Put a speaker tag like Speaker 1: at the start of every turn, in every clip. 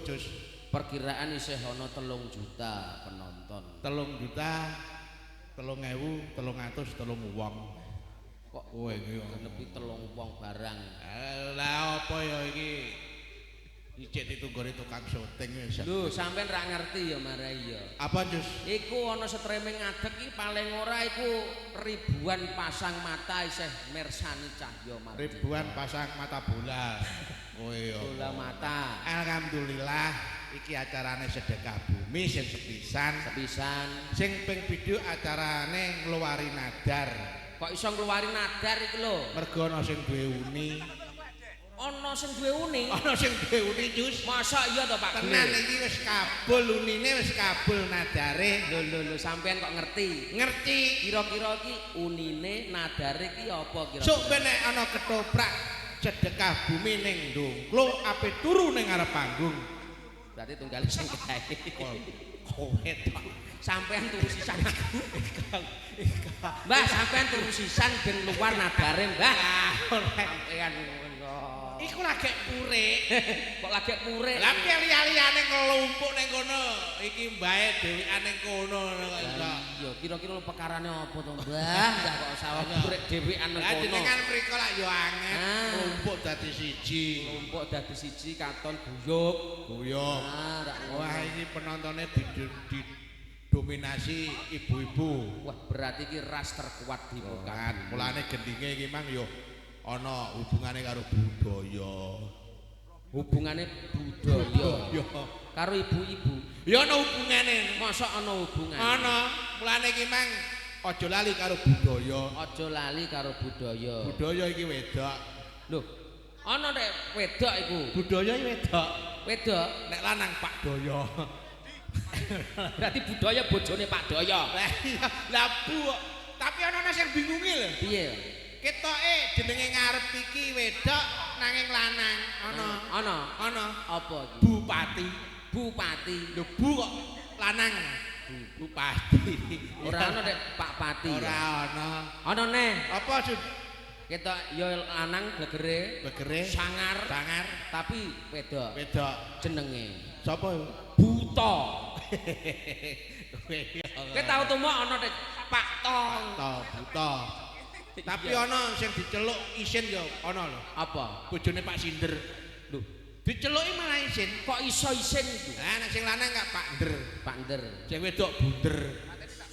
Speaker 1: Jus.
Speaker 2: Perkiraan isih ana 3 juta penonton.
Speaker 1: 3 juta 3.303 wong.
Speaker 2: Kok
Speaker 1: kowe iki
Speaker 2: nepi 3 wong barang.
Speaker 1: Lah apa ya iki? Icik ditunggone tukang syuting wis.
Speaker 2: Lho, sampean ra ngerti ya marai ya.
Speaker 1: Apa, Jus?
Speaker 2: Iku ana streaming ngadeg iki paling ora iku ribuan pasang mata isih mirsani Cahya Mardika.
Speaker 1: Ribuan pasang mata bola. Kowe ya.
Speaker 2: Bola mata.
Speaker 1: Alhamdulillah iki acarane sedekah bumi sing sepisan. Sing ping video acarane ngluwari nadar.
Speaker 2: Kok iso ngluwari nadar iku lho?
Speaker 1: Mergo ana sing duwe uni.
Speaker 2: Ana sing duwe uni.
Speaker 1: Ana sing duwe uni, Jus.
Speaker 2: Masa iya to, Pak?
Speaker 1: Tenan iki wis kabul unine, wis kabul nadare.
Speaker 2: Lho sampean kok ngerti?
Speaker 1: Ngerti.
Speaker 2: Kira-kira iki unine nadare iki apa kira-kira?
Speaker 1: Sok ben nek ana ketoprak sedekah bumi ning Ndungklu ape turu ning ngarep panggung.
Speaker 2: Berarti tunggal sing kae.
Speaker 1: Kowe tok.
Speaker 2: Sampean turu sisan. Mbah, sampean turu sisan ben luar nadare, Mbah. Sampean iku lagi purik. Kok lagi purik?
Speaker 1: Lah liyane ngelumpuk ning kono. Iki mbae dhewekan ning kono kok iso.
Speaker 2: Iya, kira-kira perkarane apa to, Mbah? Enggak kok sawah purik dhewekan ning kono.
Speaker 1: Lah jenengan mriko lak yo anget. Ngelumpuk dadi siji.
Speaker 2: Ngelumpuk dadi siji katon guyub.
Speaker 1: Wah, ini penontonnya didominasi ibu-ibu.
Speaker 2: Wah, berarti iki ras terkuat di muka.
Speaker 1: Mulane gendinge iki mang yo ana hubungane karo budaya.
Speaker 2: Hubungane budaya karo ibu-ibu.
Speaker 1: Ya ana hubungane.
Speaker 2: Mosok ana hubungane?
Speaker 1: Ana. Mulane iki mang aja lali karo budaya.
Speaker 2: Aja lali karo budaya.
Speaker 1: Budaya iki wedok.
Speaker 2: Lho, ana nek wedok iku.
Speaker 1: Budaya iki wedok.
Speaker 2: Wedok
Speaker 1: nek lanang Pak Doyo.
Speaker 2: Berarti budaya bojone Pak Doyo.
Speaker 1: Lah Bu, tapi ana sing bingungi lho.
Speaker 2: Piye?
Speaker 1: Ketoke jenenge ngarep iki wedok nanging lanang. Ana.
Speaker 2: Apa iki?
Speaker 1: Bupati. Lho Bu kok lanang. Bupati.
Speaker 2: Ora ana nek Pak Pati.
Speaker 1: Ora ana.
Speaker 2: Ana neh.
Speaker 1: Apa Jun?
Speaker 2: Ketok ya lanang gegere sangar tapi wedok jenenge
Speaker 1: sapa
Speaker 2: Buta. Kowe tau tumo ana nek Pak Tong
Speaker 1: Buta. Tapi ana sing diceluk isin ya ana lho.
Speaker 2: Apa?
Speaker 1: Bojone Pak Sinder. Lho, diceluki malah isin.
Speaker 2: Kok iso isin iku?
Speaker 1: Lah nek sing lanang gak Pak Nder.
Speaker 2: Pak Nder.
Speaker 1: Sing wedok Bunder.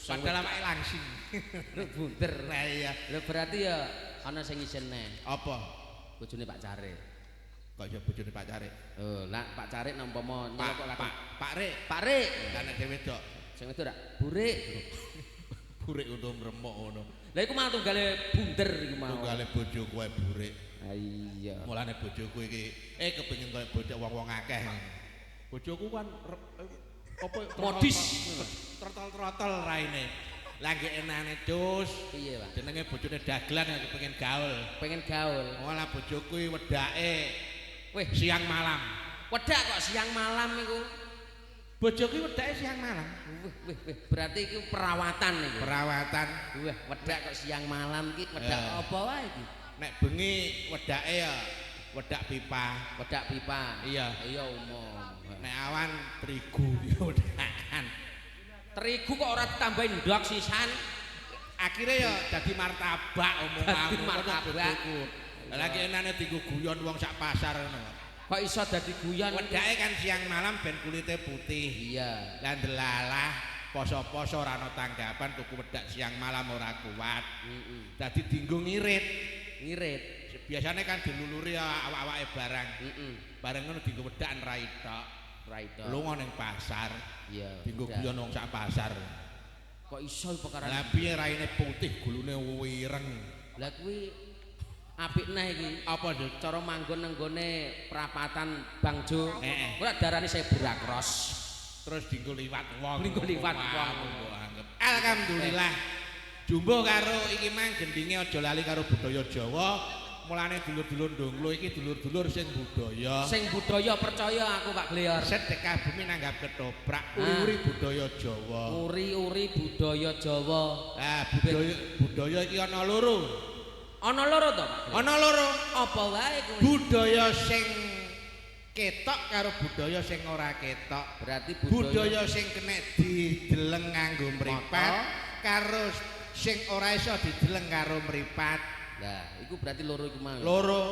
Speaker 1: Padahal awake langsing.
Speaker 2: Bunder.
Speaker 1: Lah iya.
Speaker 2: Lho berarti ya ana sing isine.
Speaker 1: Apa?
Speaker 2: Bojone Pak Carik.
Speaker 1: Kok ya bojone Pak Carik?
Speaker 2: Oh, lah Pak Carik nampama nyelok
Speaker 1: Pak Rik.
Speaker 2: Pak Rik.
Speaker 1: Lah nek wedok.
Speaker 2: Sing wedok rak Burik.
Speaker 1: Burik untung remuk ngono.
Speaker 2: Lah iku malah tunggale bunder iku mau.
Speaker 1: Tunggale bojo kowe burik.
Speaker 2: Ha iya.
Speaker 1: Mulane bojoku iki kepengin koyo bojo wong-wong akeh. Bojoku kan apa
Speaker 2: modis.
Speaker 1: Trotol-trotol raine. Lagi enane Cus.
Speaker 2: Piye, Pak?
Speaker 1: Jenenge bojone dagelan yang pengen gaul.
Speaker 2: Pengen gaul.
Speaker 1: Malah bojoku wedake
Speaker 2: weh
Speaker 1: siang malam.
Speaker 2: Wedak kok siang malam iku.
Speaker 1: Bojoku wedake siang malam.
Speaker 2: Wih, berarti iku perawatan iku.
Speaker 1: Perawatan.
Speaker 2: Wah, wedak kok siang malam iki wedak apa wae iki?
Speaker 1: Nek bengi wedake ya wedak pipa.
Speaker 2: Wedak pipa.
Speaker 1: Iya.
Speaker 2: Iya umum.
Speaker 1: Nek awan terigu wedakan.
Speaker 2: Terigu kok ora ditambahin ndok sisan.
Speaker 1: Akhirnya ya dadi martabak omonganmu.
Speaker 2: Dadi martabak.
Speaker 1: Lagi enane dienggo guyon wong sak pasar ngono.
Speaker 2: Kok iso dadi guyon?
Speaker 1: Wedake kan siang malam ben kulite putih.
Speaker 2: Iya.
Speaker 1: Lah ndelalah poso-poso ora ana tanggapan tuku wedak siang malam ora kuat. Dadi dienggo ngirit. Biasanya kan diluluri awak-awake barang. Bareng ngono dienggo wedakan rai tok. Lunga ning pasar.
Speaker 2: Iya.
Speaker 1: Dienggo guyon wong sak pasar.
Speaker 2: Kok iso perkara?
Speaker 1: Lah piye raine putih gulune wireng.
Speaker 2: Lah kuwi apik neh iki.
Speaker 1: Apa Dik?
Speaker 2: Cara manggon nang gone perapatan Bangjo. Ora darane Sebra Cross.
Speaker 1: Terus dienggo liwat wong.
Speaker 2: Anggap.
Speaker 1: Alhamdulillah. Jumbo karo iki mang gendinge aja lali karo budaya Jawa. Mulane dulur-dulur Ndungklu iki dulur-dulur sing budaya.
Speaker 2: Sing budaya percaya aku Pak Gleor.
Speaker 1: Sedekah bumi nanggap ketoprak, uri budaya Jawa.
Speaker 2: Uri budaya Jawa.
Speaker 1: Ah, budaya iki ana loro.
Speaker 2: Ana loro to, Pak?
Speaker 1: Ana loro.
Speaker 2: Apa wae kuwi?
Speaker 1: Budaya sing ketok karo budaya sing ora ketok.
Speaker 2: Berarti
Speaker 1: budaya sing kena dideleng nganggo mripat karo sing ora iso dideleng karo mripat.
Speaker 2: Lah, iku berarti loro iku mau.
Speaker 1: Loro.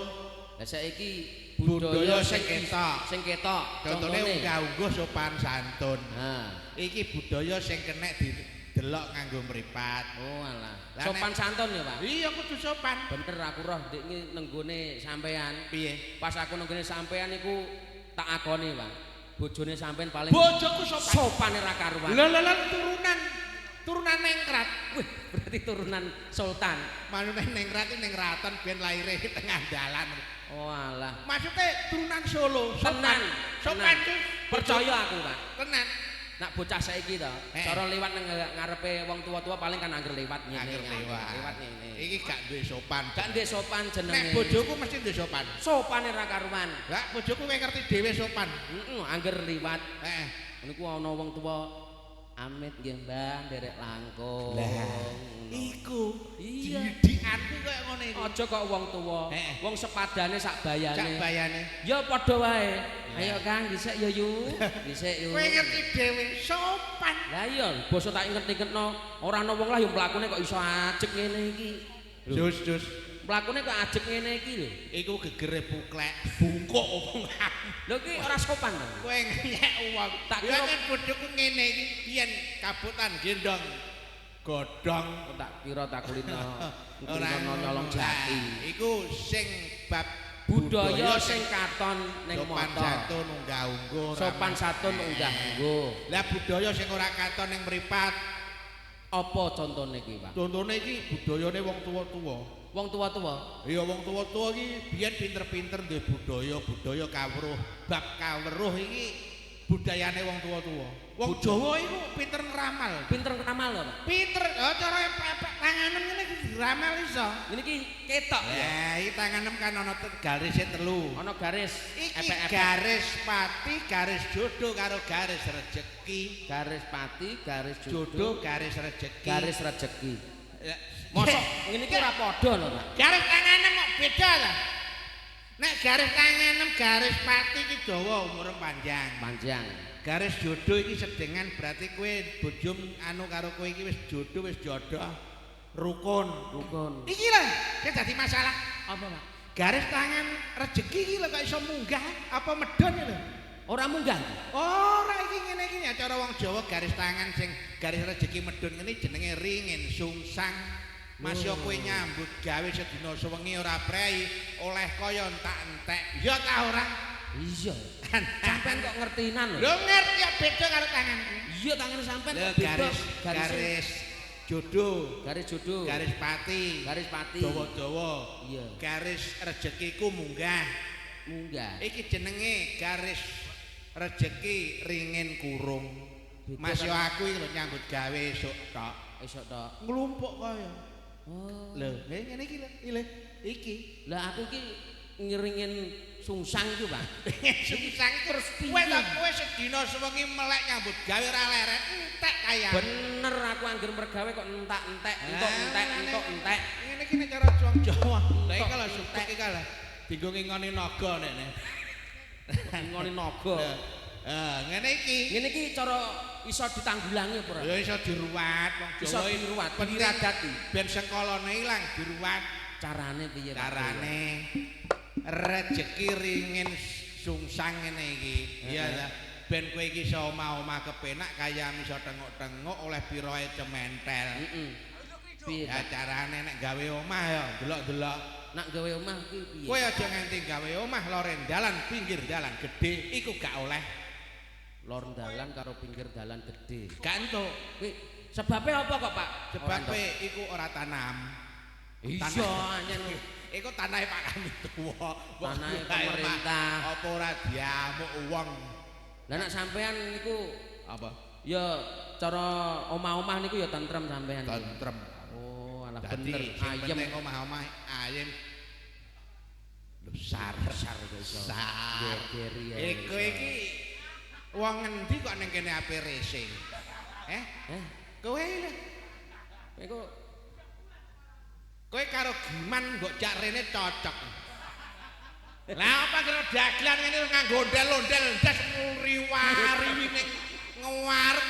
Speaker 2: Lah saiki
Speaker 1: budaya sing ketok.
Speaker 2: Sing ketok.
Speaker 1: Contone unggah-ungguh sopan santun.
Speaker 2: Nah,
Speaker 1: iki budaya sing kena didelok nganggo mripat.
Speaker 2: Oh alah. Sopan santun ya, Pak?
Speaker 1: Iya kudu sopan.
Speaker 2: Bener aku roh ndek nenggone sampean.
Speaker 1: Piye?
Speaker 2: Pas aku nenggone sampean iku tak akoni, Pak. Bojone sampean paling
Speaker 1: bojoku sopan.
Speaker 2: Sopane ra karuan.
Speaker 1: Lha turunan nengrat.
Speaker 2: Wih, berarti turunan sultan.
Speaker 1: Manune nengrat iki nengratan ben laire tengah dalan.
Speaker 2: Oh alah.
Speaker 1: Maksudnya turunan Solo.
Speaker 2: Tenan.
Speaker 1: Sopan tuh.
Speaker 2: Percaya aku, Pak.
Speaker 1: Tenan.
Speaker 2: Nak bocah saiki to, cara liwat nang ngarepe wong tua-tua paling kan angger liwat ngene. Liwat ngene.
Speaker 1: Iki gak duwe sopan.
Speaker 2: Gak duwe sopan jenenge.
Speaker 1: Nek bojoku mesti duwe sopan.
Speaker 2: Sopane ra karuan.
Speaker 1: Lah bojoku kowe ngerti dhewe sopan.
Speaker 2: Heeh, angger liwat.
Speaker 1: Heeh.
Speaker 2: Niku ana wong tua amit nggih Mbah nderek langkung.
Speaker 1: Lah, iku
Speaker 2: iya.
Speaker 1: didikanku koyo ngene iki.
Speaker 2: Aja kok wong tua. Wong sepadane sak bayane.
Speaker 1: Sak bayane.
Speaker 2: Ya padha wae. Ayo Kang, dhisik ya yu. Dhisik yu.
Speaker 1: Kowe ngerti dhewe sopan.
Speaker 2: Lah iya, basa tak inget-ingetno, ora ana wong lah ya mlakune kok iso ajeg ngene iki.
Speaker 1: Jus.
Speaker 2: Mlakune kok ajeg ngene iki lho.
Speaker 1: Iku gegere puklek, bungkuk omongan.
Speaker 2: Lho iki ora sopan to.
Speaker 1: Kowe nyek uang.
Speaker 2: Tak
Speaker 1: ya
Speaker 2: kira
Speaker 1: kan bojoku ngene iki biyen kabutan gendong godhong
Speaker 2: tak kira tak kulino.
Speaker 1: Ora
Speaker 2: nyolong jati.
Speaker 1: Iku sing bab
Speaker 2: budaya sing katon ning
Speaker 1: sopan
Speaker 2: mata.
Speaker 1: santun unggah-ungguh.
Speaker 2: Sopan santun unggah-ungguh.
Speaker 1: Lah budaya sing ora katon ning mripat.
Speaker 2: Apa contone iki, Pak?
Speaker 1: Contone iki budayane wong tuwa-tuwa.
Speaker 2: Wong tua-tua.
Speaker 1: Iya wong tuwa-tuwa iki biyen pinter-pinter duwe budaya kawruh. Bab kawruh iki budayane wong tuwa-tuwa. Wong Jawa iku pinter ngeramal.
Speaker 2: Pinter ngeramal lho, Pak.
Speaker 1: Pinter, cara pepek tanganem ngene iki ramal iso.
Speaker 2: Ngene iki ketok ya.
Speaker 1: Ya, iki tanganem kan ana garise telu.
Speaker 2: Ana garis
Speaker 1: Iki garis pati, garis jodoh karo garis rejeki.
Speaker 2: Garis pati, garis
Speaker 1: Jodoh, garis rejeki.
Speaker 2: garis rejeki. Mosok ngene iki ora padha lho, Pak.
Speaker 1: Garis tanganem kok beda lah. Nek garis tanganem, garis pati iki dawa umur panjang.
Speaker 2: Panjang.
Speaker 1: Garis jodoh iki sedengan berarti kowe bojo anu karo kowe iki wis jodoh, wis jodoh. Rukun. Iki lho sing dadi masalah.
Speaker 2: Apa, Pak?
Speaker 1: Garis tangan rejeki iki lho kok iso munggah apa medhon lho.
Speaker 2: Ora munggah.
Speaker 1: Ora iki ngene iki ya cara wong Jawa garis tangan sing garis rejeki medhun ngene jenenge ringin sungsang. Masya kowe nyambut gawe sedina sewengi ora prei oleh kaya entek-entek. Ya ta ora?
Speaker 2: Iya. Sampeyan kok ngertinan lho.
Speaker 1: Lho ngerti ya beda karo tanganku.
Speaker 2: Iya tangan sampeyan kok beda.
Speaker 1: Garis jodoh, garis pati, dawa-dawa.
Speaker 2: Iya.
Speaker 1: Garis rezekiku munggah. Iki jenenge garis rejeki ringin kurung. Masya aku iki lho nyambut gawe esuk tok. Nglumpuk kaya.
Speaker 2: Oh.
Speaker 1: Lho, ngene iki lho. Iki.
Speaker 2: Lah aku iki ngiringin sungsang iku, Pak.
Speaker 1: Sungsang terus kowe lho kowe sedina sewengi melek nyambut gawe ora leret entek kaya.
Speaker 2: Bener aku anggere mergawe kok entek-entek, entuk-entek.
Speaker 1: Ngene iki nek cara wong Jawa. Lah iki lho sutek iki lho. Dinggo ngingoni naga nek.
Speaker 2: Ngingoni naga.
Speaker 1: Ngene iki.
Speaker 2: Ngene iki cara iso ditanggulangi apa ora?
Speaker 1: Ya iso diruwat wong Jawa.
Speaker 2: Iso diruwat, diradati.
Speaker 1: Ben sengkolane ilang diruwat.
Speaker 2: Carane piye, Pak?
Speaker 1: Carane rejeki ringin sungsang ngene iki. Iya ta. Ben kowe iki iso omah-omah kepenak kaya iso tengok-tengok oleh pirae cementel.
Speaker 2: Heeh. Piye?
Speaker 1: Ya carane nek gawe omah ya delok-delok.
Speaker 2: Nak gawe omah kuwi piye?
Speaker 1: Kowe aja nganti gawe omah loren dalan pinggir dalan gedhe iku gak oleh.
Speaker 2: Lor dalan karo pinggir dalan gedhe.
Speaker 1: Gak entuk.
Speaker 2: Kuwi sebabe apa kok, Pak?
Speaker 1: Sebabe iku ora tanam.
Speaker 2: Iya, anyen
Speaker 1: iku tanahe Pak Kami tuwa.
Speaker 2: Tanahe pemerintah.
Speaker 1: Apa ora diamuk wong.
Speaker 2: Lah nek sampean niku
Speaker 1: Apa?
Speaker 2: ya cara omah-omah niku ya tentrem sampean.
Speaker 1: Tentrem.
Speaker 2: Oh, alah
Speaker 1: Dadi
Speaker 2: bener.
Speaker 1: ayem omah-omah ayem. Besar iso.
Speaker 2: Geri.
Speaker 1: Iku iki wong endi kok ning kene ape racing? Kowe lho. Kowe karo Giman mbok cak rene cocok. Lah apa kira dagelan ngene nganggo ondel-ondel das riwari ning ngewarep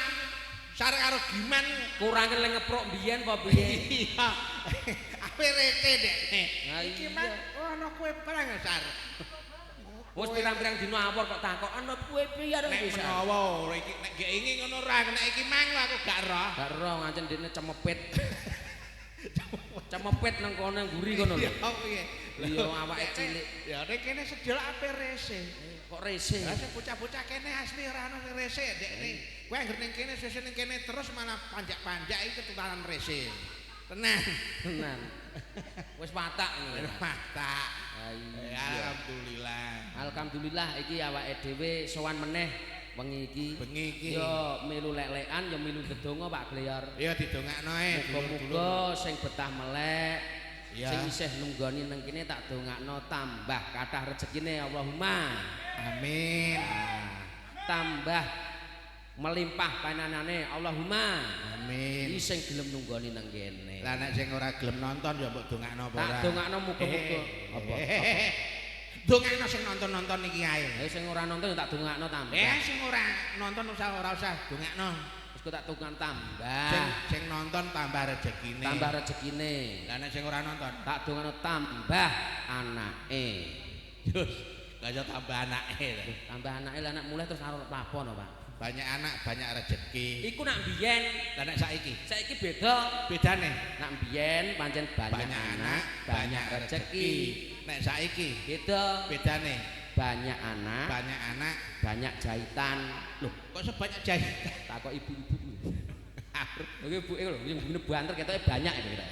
Speaker 1: sare karo giman
Speaker 2: kurang le ngeprok biyen apa piye?
Speaker 1: Iya. Ape rete dek.
Speaker 2: Nah
Speaker 1: Iki
Speaker 2: iya.
Speaker 1: man ana kowe perang sar.
Speaker 2: Wis pirang-pirang dino awor kok takok ana kowe piye arep
Speaker 1: Nek
Speaker 2: bisa.
Speaker 1: menawa iki nek gek ingin ngono ra nek iki mang lho aku gak roh.
Speaker 2: Gak roh ngancen dene cemepit. Cemepit nang kono nguri kono lho.
Speaker 1: Iya piye.
Speaker 2: Iya awake cilik.
Speaker 1: Ya nek kene sedelok ape rese.
Speaker 2: Kok rese.
Speaker 1: Lah sing bocah-bocah kene asli ora ono sing rese dekne. Kowe anggere ning kene sesuk ning kene terus malah panjak-panjak iki ketularan rese. Tenan.
Speaker 2: Tenan. Wis watak ngono.
Speaker 1: Watak.
Speaker 2: Iya.
Speaker 1: Alhamdulillah.
Speaker 2: Alhamdulillah iki awake dhewe sowan meneh wengi iki.
Speaker 1: Bengi iki.
Speaker 2: Yo melu lek-lekan yo melu ndedonga Pak Gleyor.
Speaker 1: Ya didongakno ae.
Speaker 2: Muga-muga sing betah melek
Speaker 1: Ya.
Speaker 2: sing isih nunggoni nang kene tak dongakno tambah kathah rezekine Allahumma.
Speaker 1: Amin.
Speaker 2: Tambah melimpah pananane Allahumma.
Speaker 1: Amin.
Speaker 2: Iki sing gelem nunggoni nang kene.
Speaker 1: Lah nek sing ora gelem nonton ya mbok dongakno apa ora?
Speaker 2: Tak dongakno muga-muga. Apa?
Speaker 1: Dongakno sing nonton-nonton iki ae.
Speaker 2: Sing ora nonton tak dongakno tambah.
Speaker 1: Sing ora nonton ora usah dongakno.
Speaker 2: Wis tak tungan tambah.
Speaker 1: Sing nonton tambah rezekine.
Speaker 2: Tambah rezekine.
Speaker 1: Lah nek sing ora nonton
Speaker 2: Tak dongakno tambah anake.
Speaker 1: terus gak iso tambah anake.
Speaker 2: Tambah anake lah anak mulai terus arep apa no, Pak?
Speaker 1: Banyak anak, banyak rezeki.
Speaker 2: Iku nak biyen,
Speaker 1: Lah nek saiki
Speaker 2: saiki beda.
Speaker 1: bedane
Speaker 2: Nak biyen pancen banyak anak, banyak rezeki.
Speaker 1: Nek saiki
Speaker 2: Beda.
Speaker 1: bedane
Speaker 2: Banyak anak,
Speaker 1: banyak anak.
Speaker 2: banyak jahitan. Loh,
Speaker 1: Kok sebanyak jahitan?
Speaker 2: takok ibu-ibu. Oke, ibuke lho, yang begini banter ketoknya banyak itu kita.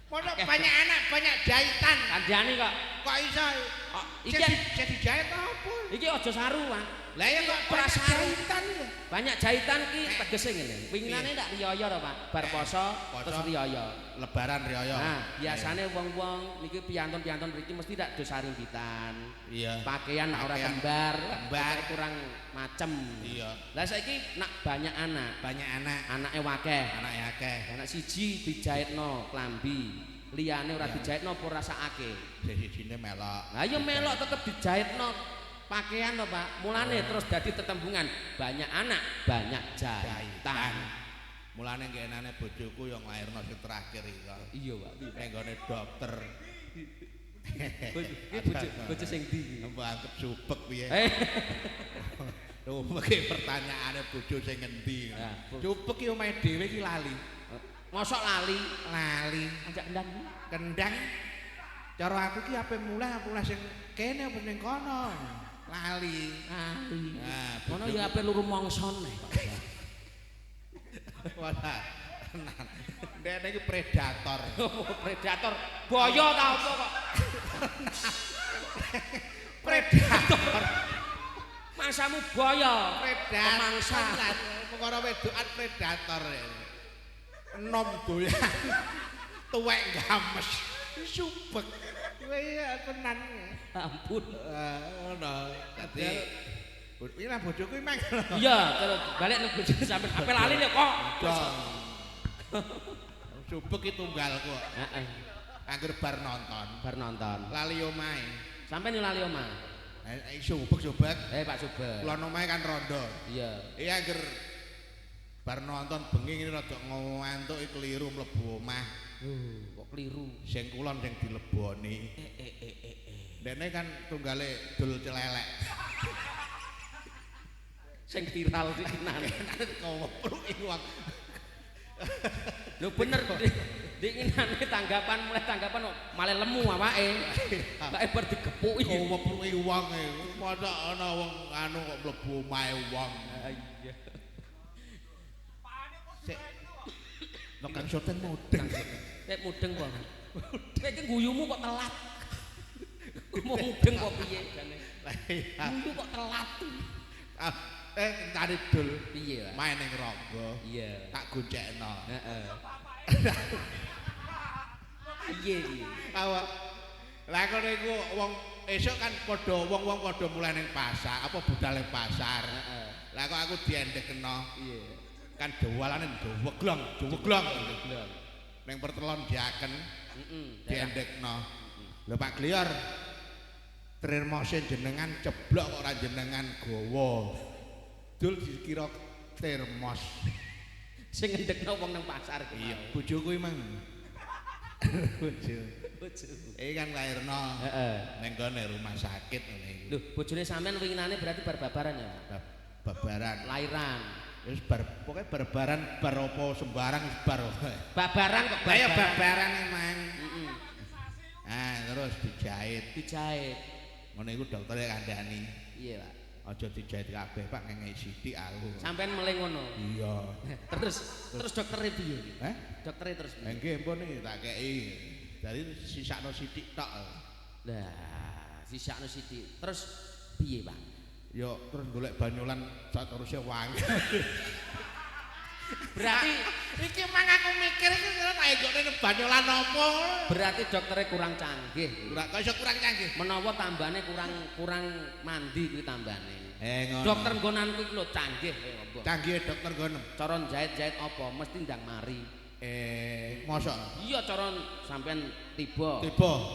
Speaker 1: Mana banyak anak, banyak jahitan.
Speaker 2: Kandhane kok.
Speaker 1: Kok iso?
Speaker 2: Oh, iki
Speaker 1: Jadi jahit apa?
Speaker 2: iki aja saru, Pak.
Speaker 1: Lah ya kok
Speaker 2: Ora
Speaker 1: banyak
Speaker 2: saru.
Speaker 1: jahitan iki.
Speaker 2: Banyak jahitan ki tegese ngene. Winginane tak riyaya to, Pak. Bar poso terus riyaya.
Speaker 1: Lebaran riyaya.
Speaker 2: Nah, biasane wong-wong niki piyantun-piyantun mriki mesti tak do sarimpitan.
Speaker 1: Iya.
Speaker 2: Pakaian nak ora
Speaker 1: Pakaian
Speaker 2: kembar,
Speaker 1: kembar.
Speaker 2: kurang macem.
Speaker 1: Iya.
Speaker 2: Lah saiki nak banyak anak,
Speaker 1: Banyak anak,
Speaker 2: anake wakeh.
Speaker 1: anaknya akeh.
Speaker 2: Anak siji dijahitno klambi, liyane ora dijahitno apa rasakake.
Speaker 1: Sisine melok.
Speaker 2: Lah ya melok tetep dijahitno pakaian to, Pak. Mulane terus dadi tetembungan, banyak anak, banyak jahitan.
Speaker 1: Mulane ngenane bojoku yang nglairno sing terakhir iki.
Speaker 2: Iya, Pak.
Speaker 1: Ning gone dokter.
Speaker 2: Iki bojo sing ndi?
Speaker 1: Mbok anggap supek piye?
Speaker 2: Eh,
Speaker 1: Iki pertanyaane bojo sing ngendi?
Speaker 2: Nah,
Speaker 1: Supek ki omahe dhewe ki lali.
Speaker 2: mosok lali,
Speaker 1: Lali.
Speaker 2: ajak kendang.
Speaker 1: Kendang. Cara aku ki ape mulai sing kene apa ning kono. Lali.
Speaker 2: Lali.
Speaker 1: Nah,
Speaker 2: Ngono ya ape luru mongsone.
Speaker 1: Wala. Tenan. Dene iki predator.
Speaker 2: Predator. Boyo ta apa kok?
Speaker 1: Predator.
Speaker 2: Mangsamu boyo.
Speaker 1: Predator.
Speaker 2: Pemangsa.
Speaker 1: Perkara wedokan predator. Enom doyan. Tuwek games. Supek. Kowe ya tenan.
Speaker 2: Ampun.
Speaker 1: Ngono. Dadi iki lah bojoku mang.
Speaker 2: Iya, terus balik nang bojone sampe ape lali ya kok.
Speaker 1: Supek iki tunggalku.
Speaker 2: Heeh.
Speaker 1: Angger bar nonton.
Speaker 2: Bar nonton.
Speaker 1: Lali omahe.
Speaker 2: Sampai nih lali omah.
Speaker 1: Supek.
Speaker 2: Pak Suber.
Speaker 1: Kulon omahe kan rondo.
Speaker 2: Iya.
Speaker 1: Iki angger bar nonton bengi ngene rada ngantuk iki kliru mlebu omah.
Speaker 2: Kok keliru.
Speaker 1: Sing kulon sing dileboni. Dene kan tunggale dul celelek.
Speaker 2: Sing viral iki tenan.
Speaker 1: Kowepruk iki wong.
Speaker 2: Lho bener dinginane tanggapan mulai tanggapan kok malah lemu awake. Kok bar digepuki.
Speaker 1: Kowepruk iki wong e. Mosok ana wong anu kok mlebu omahe wong.
Speaker 2: Iya.
Speaker 1: Sik. Nek kang soten mudeng.
Speaker 2: Nek mudeng kok. Kowe iki guyumu kok telat. Mau mudeng kok piye jane? Guyu kok telat.
Speaker 1: Tari dul
Speaker 2: Piye, Pak?
Speaker 1: main ning rongga.
Speaker 2: Iya.
Speaker 1: Tak goncekno.
Speaker 2: Heeh. Piye iki?
Speaker 1: Awak. Lah kono iku wong esuk kan padha wong-wong padha mulai ning pasar, apa budal ning pasar.
Speaker 2: Heeh.
Speaker 1: Lah kok aku diendekno.
Speaker 2: Iya.
Speaker 1: Kan dowalane doweglong. Ning pertelon diaken.
Speaker 2: Heeh.
Speaker 1: Diendekno. Lho Pak Glior. Termose jenengan ceblok kok ora jenengan gawa. Dul dikira termos.
Speaker 2: Sing ngendekno wong nang pasar ki.
Speaker 1: Iya, bojoku iki mang. Bojo. Kan lairno. Heeh. Ning gone rumah sakit ngene iki.
Speaker 2: Lho, bojone sampean winginane berarti bar-babaran ya?
Speaker 1: Babaran.
Speaker 2: Lairan.
Speaker 1: Wis pokoke barbaran bar apa sembarang wis bar.
Speaker 2: Babaran kok babaran.
Speaker 1: Ya babaran emang. Heeh. Terus dijahit. Ngono iku doktere kandhani. Iya, Pak. Aja dijahit kabeh, Pak, ngengei sithik aku.
Speaker 2: Sampeyan meleng ngono.
Speaker 1: Iya.
Speaker 2: Terus doktere piye? Doktere terus piye?
Speaker 1: Nggih, mpun iki tak kei. Dari sisakno sithik tok.
Speaker 2: Lah, sisakno sithik. Terus piye, Pak?
Speaker 1: Ya terus golek banyolan saterusé wangi.
Speaker 2: Berarti
Speaker 1: iki mang aku mikir iki tak enggone banyolan apa.
Speaker 2: Berarti doktere kurang canggih.
Speaker 1: Ora kok iso kurang canggih.
Speaker 2: Menawa tambane kurang mandi kuwi tambane.
Speaker 1: Ngono.
Speaker 2: Dokter nggonanku iki lho canggih kowe.
Speaker 1: Canggih dokter nggonem.
Speaker 2: Cara jahit-jahit apa mesti ndang mari.
Speaker 1: Mosok.
Speaker 2: Iya cara sampean tiba.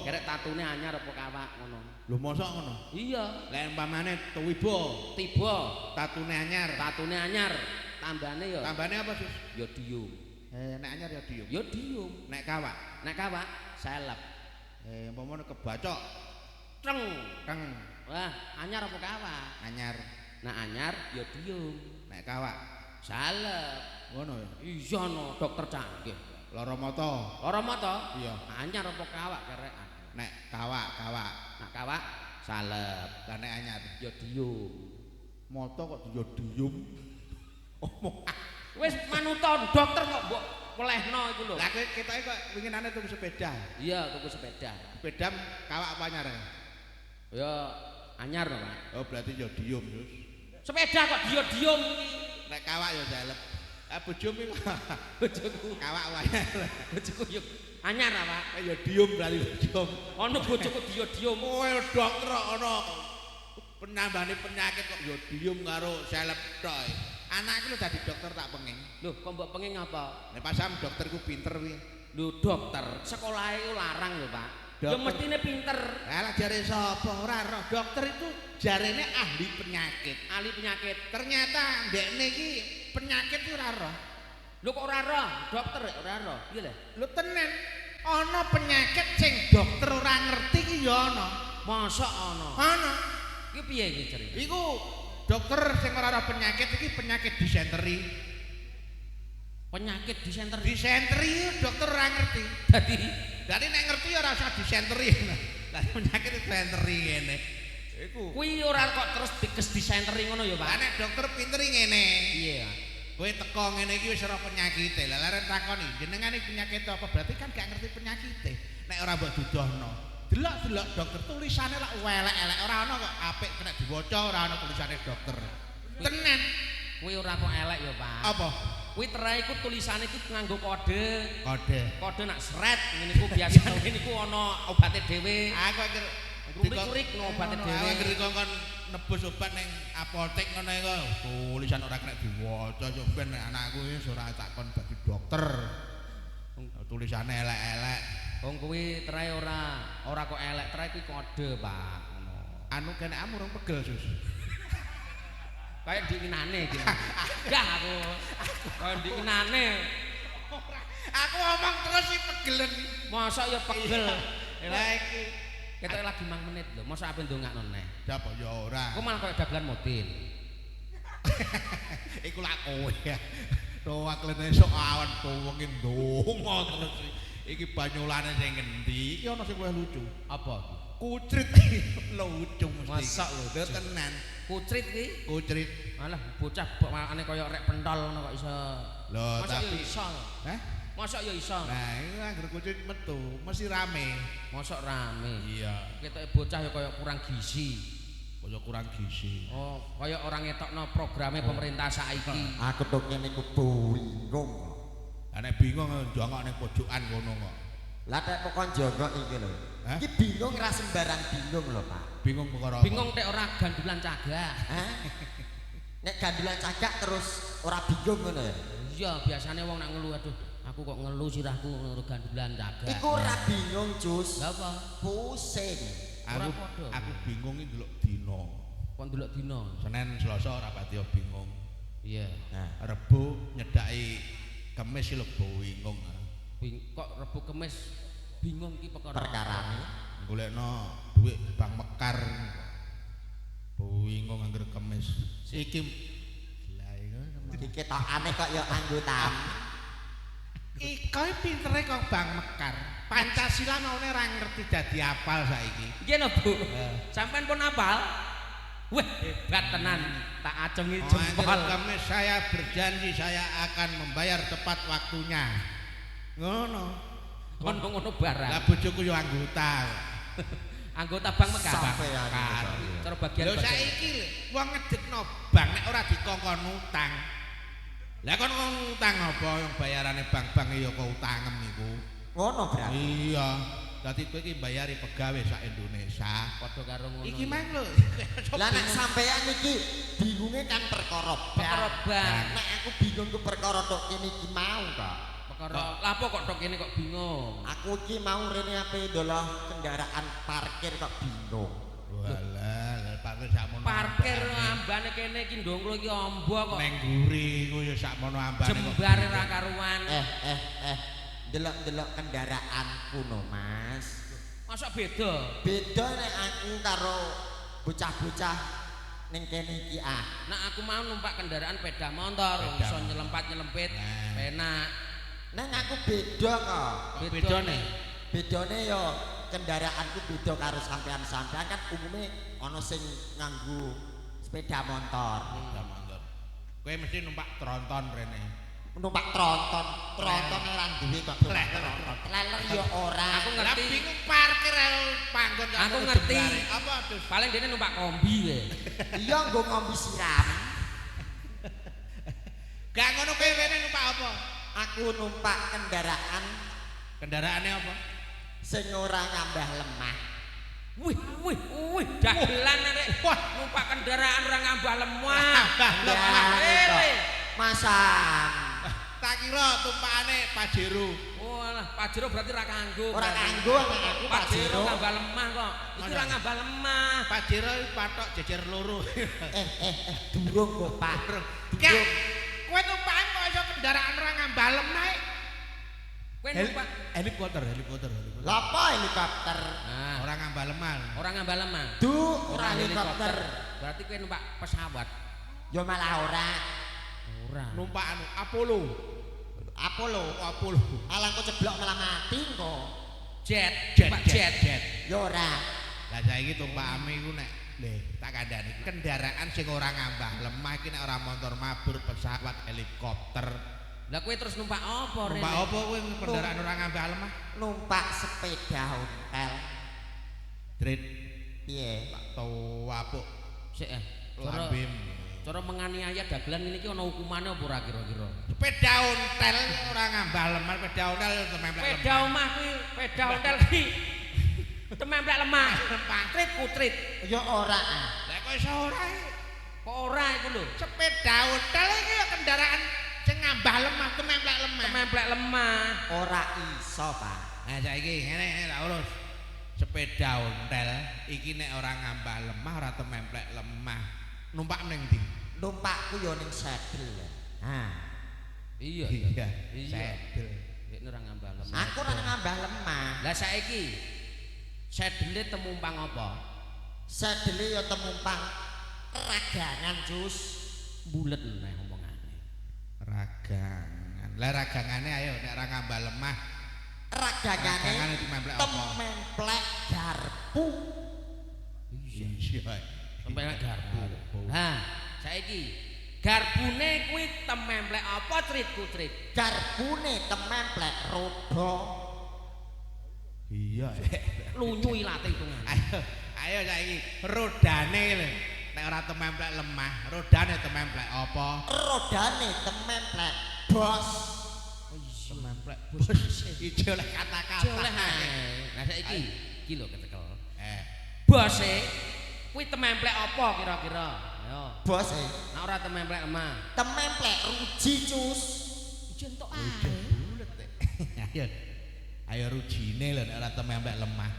Speaker 2: Kerek tatune anyar apa kawak ngono.
Speaker 1: Lho mosok ngono?
Speaker 2: Iya.
Speaker 1: Lah umpamane tiba tatune anyar. Tambane ya. Tambane apa, Sus?
Speaker 2: Ya diyum.
Speaker 1: Nek anyar ya diyum.
Speaker 2: Ya diyum.
Speaker 1: Nek kawak
Speaker 2: seleb.
Speaker 1: Umpamane kebacok.
Speaker 2: Ceng.
Speaker 1: Wah,
Speaker 2: anyar apa kawak?
Speaker 1: Anyar.
Speaker 2: Nek anyar ya diyum.
Speaker 1: Nek kawak
Speaker 2: seleb.
Speaker 1: Ngono ya.
Speaker 2: Iya no, dokter canggih.
Speaker 1: Lara mata. Iya.
Speaker 2: Anyar apa kawak kerekan?
Speaker 1: Nek kawak.
Speaker 2: Nek kawak seleb.
Speaker 1: Lah nek anyar
Speaker 2: ya diyum.
Speaker 1: Mata kok ya diyum. Omong.
Speaker 2: Wis manuton dokter kok mbok pelehno iku lho.
Speaker 1: Lah ketoke kok winginane tuku sepeda.
Speaker 2: Iya, tuku sepeda.
Speaker 1: Sepeda kawak apa anyar?
Speaker 2: Ya anyar lho, Pak.
Speaker 1: Oh, berarti ya diyum, Sus.
Speaker 2: Sepeda kok diyum iki.
Speaker 1: Nek kawak ya seleb. Bojomu iku.
Speaker 2: Bojoku
Speaker 1: Kawak anyar.
Speaker 2: Bojoku yo anyar apa?
Speaker 1: Ya diyum berarti diyum.
Speaker 2: Ono bojoku diyum.
Speaker 1: Kowe dokter ono penambane penyakit kok ya diyum karo seleb tok. Anakku lho dadi dokter tak penging.
Speaker 2: Lho, kok mbok penging apa?
Speaker 1: Nek pasam dokterku pinter kuwi.
Speaker 2: Lho, dokter, sekolahe ku larang lho, Pak. Ya mestine pinter.
Speaker 1: Lah jare sapa ora roh dokter itu jarene ahli penyakit.
Speaker 2: Ahli penyakit.
Speaker 1: Ternyata ndekne iki penyakit ora roh.
Speaker 2: Lho kok ora roh? Dokter ora roh. Iya lho.
Speaker 1: Lho tenan. Ana penyakit sing dokter ora ngerti ki ya ana.
Speaker 2: Mosok ana.
Speaker 1: Ana.
Speaker 2: Iki piye iki cerita?
Speaker 1: Iku dokter sing ora ana penyakit iki penyakit disenteri.
Speaker 2: Penyakit disenteri.
Speaker 1: Disenteri dokter ora ngerti. Dadi nek ngerti ora usah disenteri. Lah penyakit disenteri ngene. Iku.
Speaker 2: Kuwi ora kok terus dikes disenteri ngono ya, Pak.
Speaker 1: Lah nek dokter pinter ngene.
Speaker 2: Iya.
Speaker 1: Kowe teko ngene iki wis ora penyakite. Lah laren takoni, jenengan iki penyakit apa? Berarti kan gak ngerti penyakite. Nek ora mbok dudohno. Delok-delok dokter tulisane lak elek-elek ora ana kok apik kena diwaca ora ana tulisane dokter. Tenan.
Speaker 2: Kuwi ora kok elek ya, Pak.
Speaker 1: Apa?
Speaker 2: Kuwi terae iku tulisane iku nganggo kode. Kode nak sret ngene iku biasane ngene iku ana obate dhewe.
Speaker 1: Aku
Speaker 2: kurik no obate dhewe.
Speaker 1: Aku dikon nebus obat ning apotek ngono iku. Tulisan ora kena diwaca yo ben anakku wis ora takon dadi dokter. Tulisane elek-elek.
Speaker 2: Wong kuwi terae ora kok elek, terae kuwi kode, Pak. Ngono.
Speaker 1: Anu kenekmu urung pegel, Sus.
Speaker 2: Kayak diinane iki. Enggak aku. Kayak diinane.
Speaker 1: Aku ngomong terus iki pegelen.
Speaker 2: Mosok ya pegel.
Speaker 1: Lah iki
Speaker 2: ketok lagi 5 menit lho. Mosok ape ndongakno neh.
Speaker 1: Dapa ya ora.
Speaker 2: Kok malah koyo dagelan mobil.
Speaker 1: Iku lak kowe ya. Doa klene esuk awan tuwenge ndonga terus. Iki banyolane sing ngendi? Iki ana sing lucu.
Speaker 2: Apa?
Speaker 1: Kucrit lucu mesti.
Speaker 2: Masak lho,
Speaker 1: tenan.
Speaker 2: Kucrit iki?
Speaker 1: Kucrit.
Speaker 2: Alah bocah makane koyo rek pentol ngono kok iso.
Speaker 1: Lho tapi
Speaker 2: iso.
Speaker 1: Hah?
Speaker 2: Mosok ya iso.
Speaker 1: Nah, iki anggere kucrit metu mesti rame.
Speaker 2: Mosok rame.
Speaker 1: Iya.
Speaker 2: Ketoke bocah ya koyo kurang gizi.
Speaker 1: Kaya kurang gizi.
Speaker 2: Oh, kaya orang ngetokno programe pemerintah saiki.
Speaker 3: Aku tok ngene iku bingung.
Speaker 1: Lah nek bingung njongok ning pojokan ngono kok.
Speaker 3: Lah tek pokon jongok iki lho. Iki bingung ra sembarang bingung lho, Pak.
Speaker 1: Bingung perkara apa?
Speaker 2: Bingung tek ora gandulan cagak.
Speaker 3: Hah? Nek gandulan cagak terus ora bingung ngono ya.
Speaker 2: Iya, biasanya wong nak ngeluh aduh, aku kok ngeluh sirahku gandulan cagak.
Speaker 3: Iku ora bingung, Jus.
Speaker 2: Lha apa?
Speaker 3: Pusing.
Speaker 1: Aku bingung iki ndelok dina.
Speaker 2: Kok ndelok dina?
Speaker 1: Senin Selasa ora pati bingung.
Speaker 2: Iya.
Speaker 1: Nah, Rebo nyedaki Kemis lho bingung.
Speaker 2: Kok Rebo Kemis bingung ki
Speaker 3: perkarane
Speaker 1: golekno dhuwit Bang Mekar. Bingung angger Kemis. Iki lha
Speaker 3: iki ketokane kok ya anggota.
Speaker 1: Kowe pintere kok Bang Mekar. Pancasila maune ora ngerti dadi apal saiki.
Speaker 2: Nggih no, Bu. Sampean pun apal? Wah, hebat tenan. Tak acengi jempol.
Speaker 1: Kemis saya berjanji saya akan membayar tepat waktunya. Ngono.
Speaker 2: Ngono barang.
Speaker 1: Lah bojoku yo anggota.
Speaker 2: Anggota Bang Mekar. Cara bagian.
Speaker 1: Lho saiki wong ngedekno bank nek ora dikongkon utang. Lah kon utang apa yang bayarane bank-bank ya kok utangem niku.
Speaker 3: Ngono berarti.
Speaker 1: Iya. Dadi kowe iki mbayari pegawai sak Indonesia.
Speaker 2: Padha karo ngono.
Speaker 1: Iki mang lho.
Speaker 3: Lah nek sampean iki bingunge kan perkara
Speaker 2: bank.
Speaker 3: Nek aku bingung ku perkara tok kene iki mau kok.
Speaker 2: Perkara lha apa kok tok kene kok bingung?
Speaker 3: Aku iki mau rene ape ndelok kendaraan parkir kok bingung.
Speaker 1: Walah, parkir sakmono.
Speaker 2: Parkir ambane kene iki ndonglo iki amba kok.
Speaker 1: Neng guri ku ya sakmono ambane.
Speaker 2: Jembare ra karuan.
Speaker 3: Delok-delok kendaraanku no, Mas.
Speaker 2: Masa beda?
Speaker 3: Beda nek aku karo bocah-bocah ning kene iki ah.
Speaker 2: Nah, aku mau numpak kendaraan sepeda motor, iso nyelempat-nyelempit, enak.
Speaker 3: Neng aku beda kok.
Speaker 2: Bedane?
Speaker 3: Bedane yo kendaraanku beda karo sampean-sampean kan umume ana sing nganggo sepeda motor.
Speaker 1: Sepeda motor. Kowe mesti numpak tronton rene.
Speaker 3: Numpak tronton ora duwe kok. Leler yo ora.
Speaker 2: Aku ngerti.
Speaker 1: Bingung parkir panggon kok.
Speaker 2: Aku ngerti.
Speaker 1: Apa terus?
Speaker 2: Paling dene numpak kombi wae.
Speaker 3: Iya nggo ngombe siram.
Speaker 1: Gak ngono kowe rene numpak apa?
Speaker 3: Aku numpak kendaraan.
Speaker 1: Kendaraane apa?
Speaker 3: Sing ora ngambah lemah.
Speaker 2: Wih, dagelan arek. Wah, numpak kendaraan ora ngambah lemah.
Speaker 3: Masang.
Speaker 1: Tak kira tumpakane Pajero.
Speaker 2: Walah, Pajero berarti ora kanggo.
Speaker 3: Ora kanggo aku
Speaker 2: Pajero ngambah lemah kok. Iki ora ngambah lemah.
Speaker 1: Pajero patok jejer loro.
Speaker 3: Durung kok, Pak.
Speaker 1: Durung. Kowe tumpakan kok iso kendaraan ora ngambah lemah.
Speaker 2: Kowe numpak
Speaker 1: helikopter.
Speaker 3: Lha apa helikopter?
Speaker 2: Nah,
Speaker 1: ora ngambah lemah.
Speaker 2: ora ngambah lemah.
Speaker 3: Ora helikopter.
Speaker 2: Berarti kowe numpak pesawat.
Speaker 3: Yo malah ora.
Speaker 2: Ora.
Speaker 1: Numpak Apollo.
Speaker 3: Alang kok ceblok malah mati kok.
Speaker 2: Jet.
Speaker 3: Yo ora.
Speaker 1: Lah saiki tumpakane iku nek tak kandhani kendaraan sing ora ngambah lemah iki nek ora motor mabur pesawat helikopter.
Speaker 2: Lah kowe terus numpak apa rene?
Speaker 1: Numpak apa kowe kendaraan ora ngambah lemah?
Speaker 3: Numpak sepeda ontel.
Speaker 1: Drit.
Speaker 3: Piye?
Speaker 1: Tak tau apuk.
Speaker 2: Sik
Speaker 1: Lambem.
Speaker 2: Cara menganiaya dagelan ini iki ana hukumane apa ora kira-kira?
Speaker 1: Sepeda ontel ora ngambah lemah, sepeda ontel tememplek lemah.
Speaker 2: Sepeda omah kuwi, sepeda ontel iki tememplek lemah. Trit putrit.
Speaker 3: Ya ora.
Speaker 1: Lah kok iso ora?
Speaker 2: Kok ora iku lho?
Speaker 1: Sepeda ontel iki ya kendaraan sing ngambah lemah, tememplek lemah.
Speaker 2: Tememplek lemah.
Speaker 3: Ora iso, Pak.
Speaker 1: Nah saiki ngene tak urus. Sepeda ontel iki nek ora ngambah lemah, ora tememplek lemah. Numpak ning ndi?
Speaker 3: Numpakku yo ning sedel.
Speaker 2: Iya.
Speaker 1: Sedel.
Speaker 2: Nek ora ngambah lemah.
Speaker 3: Aku ora ngambah lemah.
Speaker 2: Lah saiki sedele temumpang apa?
Speaker 3: Sedele yo temumpang ragangan, Jus.
Speaker 2: Bulet neh omongane.
Speaker 1: Ragangan. Lah ragangane ayo nek ora ngambah lemah.
Speaker 3: Ragangane
Speaker 1: tememplek apa?
Speaker 3: Tememplek garpu.
Speaker 1: Iya.
Speaker 2: Tememplek garpu. Nah, saiki garbune kuwi tememplek apa tritku trit?
Speaker 3: Garbune tememplek roda.
Speaker 1: Iya.
Speaker 2: Lunyu ilate hitungan.
Speaker 1: Ayo saiki rodane lho. Nek ora tememplek lemah, rodane tememplek apa?
Speaker 3: Rodane tememplek bos.
Speaker 2: Tememplek bos.
Speaker 1: Ijo oleh kata-kata.
Speaker 2: Oleh nah saiki iki lho ketekel. Bose kuwi tememplek apa kira-kira? Ayo.
Speaker 3: Bose.
Speaker 2: Nek ora tememplek lemah.
Speaker 3: Tememplek ruji, Cus.
Speaker 2: Jentok
Speaker 1: Ayo. Ayo rujine lho nek ora tememplek lemah.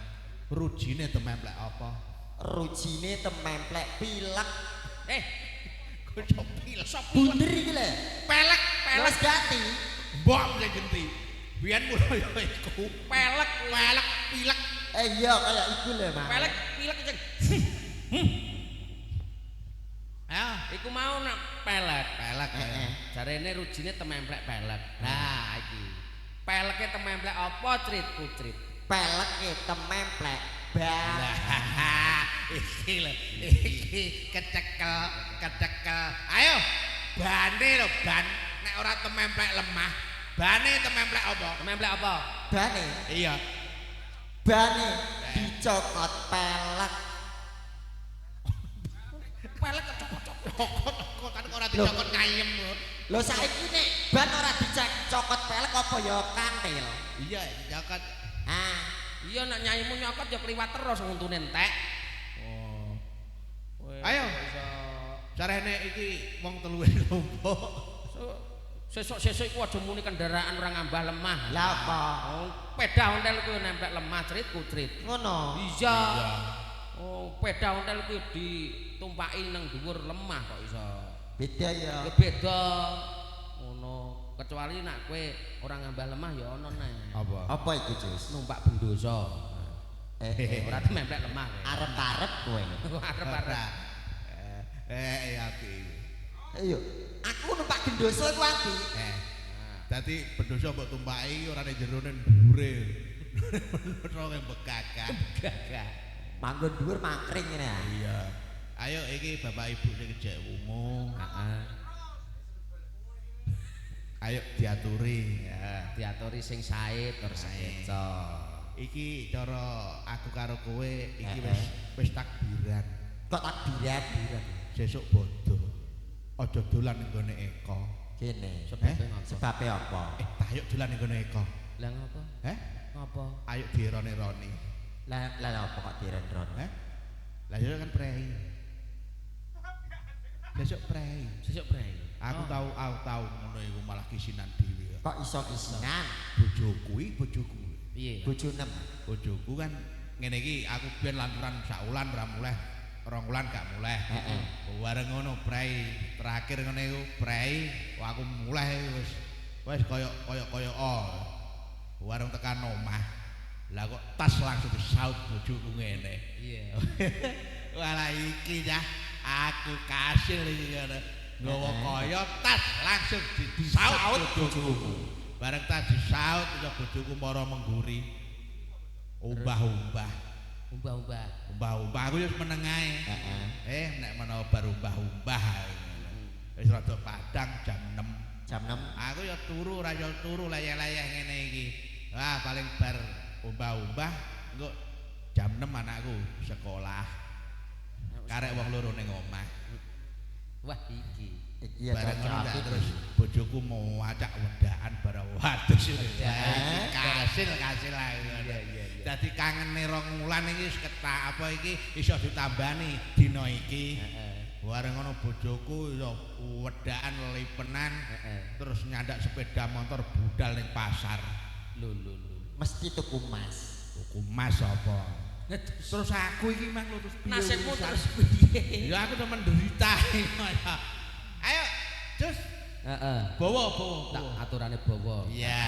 Speaker 1: Rujine tememplek apa?
Speaker 3: Rujine tememplek pilek.
Speaker 1: Kok pilek?
Speaker 3: Bunder iki lho.
Speaker 1: Pelek,
Speaker 3: Wis ganti.
Speaker 1: Mbok sing genti. Biyen mulo ya iku. Pelek, pilek.
Speaker 3: Iya kaya iku lho, Mas.
Speaker 2: Pelek, pilek sing. Iku mau nak pelek. Jarene rujine tememplek pelek. Nah, iki. Peleke tememplek apa critku crit?
Speaker 3: Peleke tememplek ban.
Speaker 1: Iki lho, iki kecekel. Ayo, bane lho, ban. Nek ora tememplek lemah, bane tememplek apa?
Speaker 2: Tememplek apa?
Speaker 3: Bane.
Speaker 1: Iya.
Speaker 3: Bane dicokot pelek.
Speaker 1: Pelek kecokot kan ora dicokot ngayem.
Speaker 3: Lho saiki nek ban ora dicokot pelek apa ya kantil?
Speaker 1: Iya, dicokot.
Speaker 2: Iya nek nyaimu nyokot ya kliwat terus nguntune entek.
Speaker 1: Oh. Ayo. Carane iki wong teluwe lompo.
Speaker 2: Sesuk-sesuk iku aja muni kendaraan ora ngambah lemah.
Speaker 3: Lah apa?
Speaker 2: Peda ontel kuwi nemplek lemah critku crit.
Speaker 3: Ngono.
Speaker 2: Iya. Oh, peda ontel kuwi ditumpaki nang dhuwur lemah kok iso.
Speaker 3: Beda ya.
Speaker 2: Beda. Ngono. Kecuali nek kowe ora ngambah lemah ya ono neh.
Speaker 3: Apa iku, Jus?
Speaker 2: Numpak bendosa. Ora tememplek lemah.
Speaker 3: Arep-arep kowe.
Speaker 2: Arep-arep.
Speaker 1: Ya iki.
Speaker 3: Ayo, aku numpak gendoso iku apik.
Speaker 1: Dadi bendosa mbok tumpaki ora ning jerone dhuwure. Ora begagah.
Speaker 3: Manggon dhuwur mangkring ngene ya.
Speaker 1: Iya. Ayo iki Bapak Ibu sing jek wungu. Ayo diaturi.
Speaker 2: Ya, diaturi sing sae terus sekeco.
Speaker 1: Iki cara aku karo kowe iki wis takbiran.
Speaker 3: Kok takbiran?
Speaker 1: Sesuk bodo. Aja dolan ning gone Eko.
Speaker 3: Kene.
Speaker 2: Sebabe apa?
Speaker 3: Sebabe apa?
Speaker 1: Tak ayo dolan ning gone Eko.
Speaker 2: Lah ngapa? Ngapa?
Speaker 1: Ayo dirone-roni.
Speaker 3: Lah apa kok diren-ron?
Speaker 1: Lah yo kan prei. Besok prei.
Speaker 2: Sesuk prei.
Speaker 1: Aku tahu ngono iku malah kisinan dhewe.
Speaker 3: Kok iso kisinan?
Speaker 1: Bojoku
Speaker 2: Piye?
Speaker 3: Bojo 6.
Speaker 1: Bojoku kan ngene iki aku biyen lanturan sak wulan ora muleh. 2 wulan gak muleh. Bareng ngono prei. Terakhir ngene iku prei, aku muleh wis kaya warung tekan omah. Lah kok tas langsung disaut bojoku ngene.
Speaker 2: Iya.
Speaker 1: Walah iki ya aku kasil iki ngono. Nggawa kaya tas langsung disaut bojoku. Bareng tas disaut ya bojoku mara mengguri. Umbah-umbah. Aku wis meneng ae. Nek menawa bar umbah-umbah. Wis rada padang jam 6. Aku ya turu ora ya turu layah-layah ngene iki. Wah, paling bar umbah-umbah engko jam 6 anakku sekolah. Karek wong loro ning omah.
Speaker 2: Wah, iki
Speaker 3: ya
Speaker 1: terus bojoku mau acak wedakan bareng wadus. Kasil ae. Dadi kangene 2 wulan iki wis ketak apa iki iso ditambani dina iki. Bareng ngono bojoku iso wedakan lipenan terus nyandak sepeda motor budal ning pasar.
Speaker 2: Lho.
Speaker 3: Mesti tuku emas.
Speaker 1: Tuku emas apa? Terus aku iki mang terus piye?
Speaker 2: Nasibmu terus piye?
Speaker 1: Ya aku temen derita. Ayo, Jus. Bawa.
Speaker 2: Tak aturane bawa.
Speaker 1: Iya.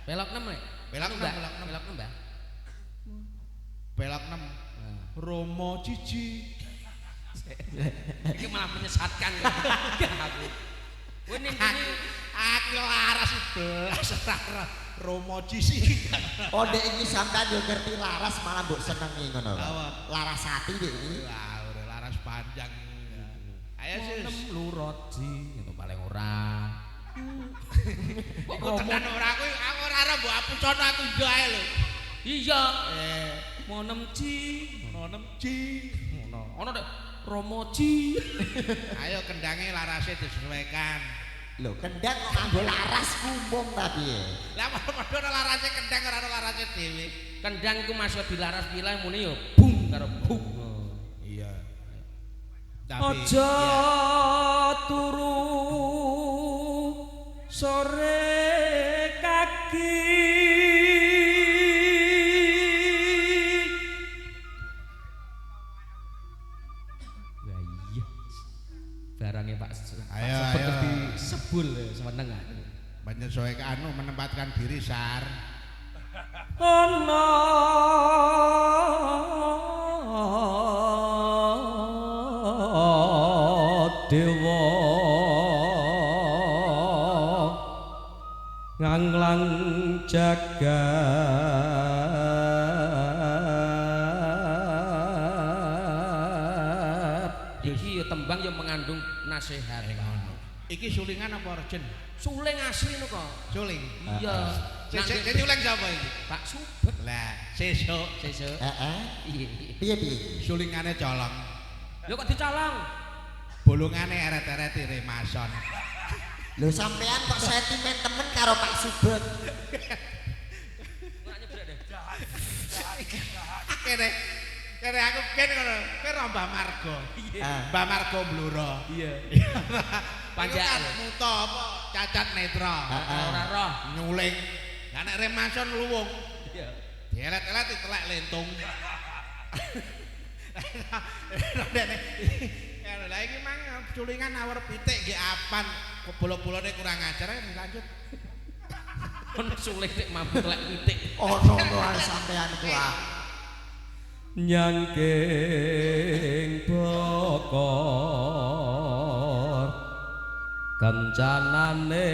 Speaker 2: Pelok 6 rek.
Speaker 1: Pelok 6. Pelok 6. Romo cici.
Speaker 2: Iki malah menyesatkan aku. Ini
Speaker 1: aku laras Romo cici.
Speaker 3: Oh dek iki sampean yo ngerti laras malah mbok senengi ngono lho. Larasati dek iki.
Speaker 1: Wah, ora laras panjang. Ayo sis.
Speaker 2: Luroji itu paling ora.
Speaker 1: Kok tenan ora aku ora arep mbok apusono aku yo ae lho.
Speaker 2: Iya. Monem ci. Ono nek Romoji.
Speaker 1: Ayo kendange larase disesuaikan.
Speaker 3: Lho, kendang kok nganggo laras umum ta piye?
Speaker 1: Lah padha ana larase kendang ora ana larase dhewe.
Speaker 2: Kendang iku masuk dilaras pilah muni yo bung karo bung.
Speaker 1: Iya.
Speaker 2: Aja turu sore kaki
Speaker 1: takbiri sar.
Speaker 2: Ana dewa nganglang jagat. Iki ya tembang yang mengandung nasihat.
Speaker 1: Iki sulingan apa orjen?
Speaker 2: Suling asli no kok.
Speaker 1: Suling.
Speaker 2: Iya.
Speaker 1: Sing nyuling sapa iki?
Speaker 2: Pak Subet.
Speaker 1: Lah, sesuk.
Speaker 3: Heeh.
Speaker 2: Iya.
Speaker 3: Piye?
Speaker 1: Sulingane colong.
Speaker 2: Lho kok dicolong?
Speaker 1: Bolongane eret-eret remason.
Speaker 3: Lho sampean kok sentimen temen karo Pak Subet.
Speaker 2: Ora nyebrek deh.
Speaker 1: Kene aku kene ngono. Kowe ro Mbah Margo. Mbah Margo Blora.
Speaker 2: Iya.
Speaker 1: Panjang muta apa cacat netra.
Speaker 2: Ora roh.
Speaker 1: Nyuling. Lah nek remason luwung.
Speaker 2: Iya.
Speaker 1: Dielet-elet ditelek lentung. Lah iki mang culingan awar pitik nggih apan bolok-bolone kurang ajar lanjut.
Speaker 2: Ono suling nek mampu telek pitik.
Speaker 3: Ono ae sampean ku ah.
Speaker 2: Nyangking bokor kencanane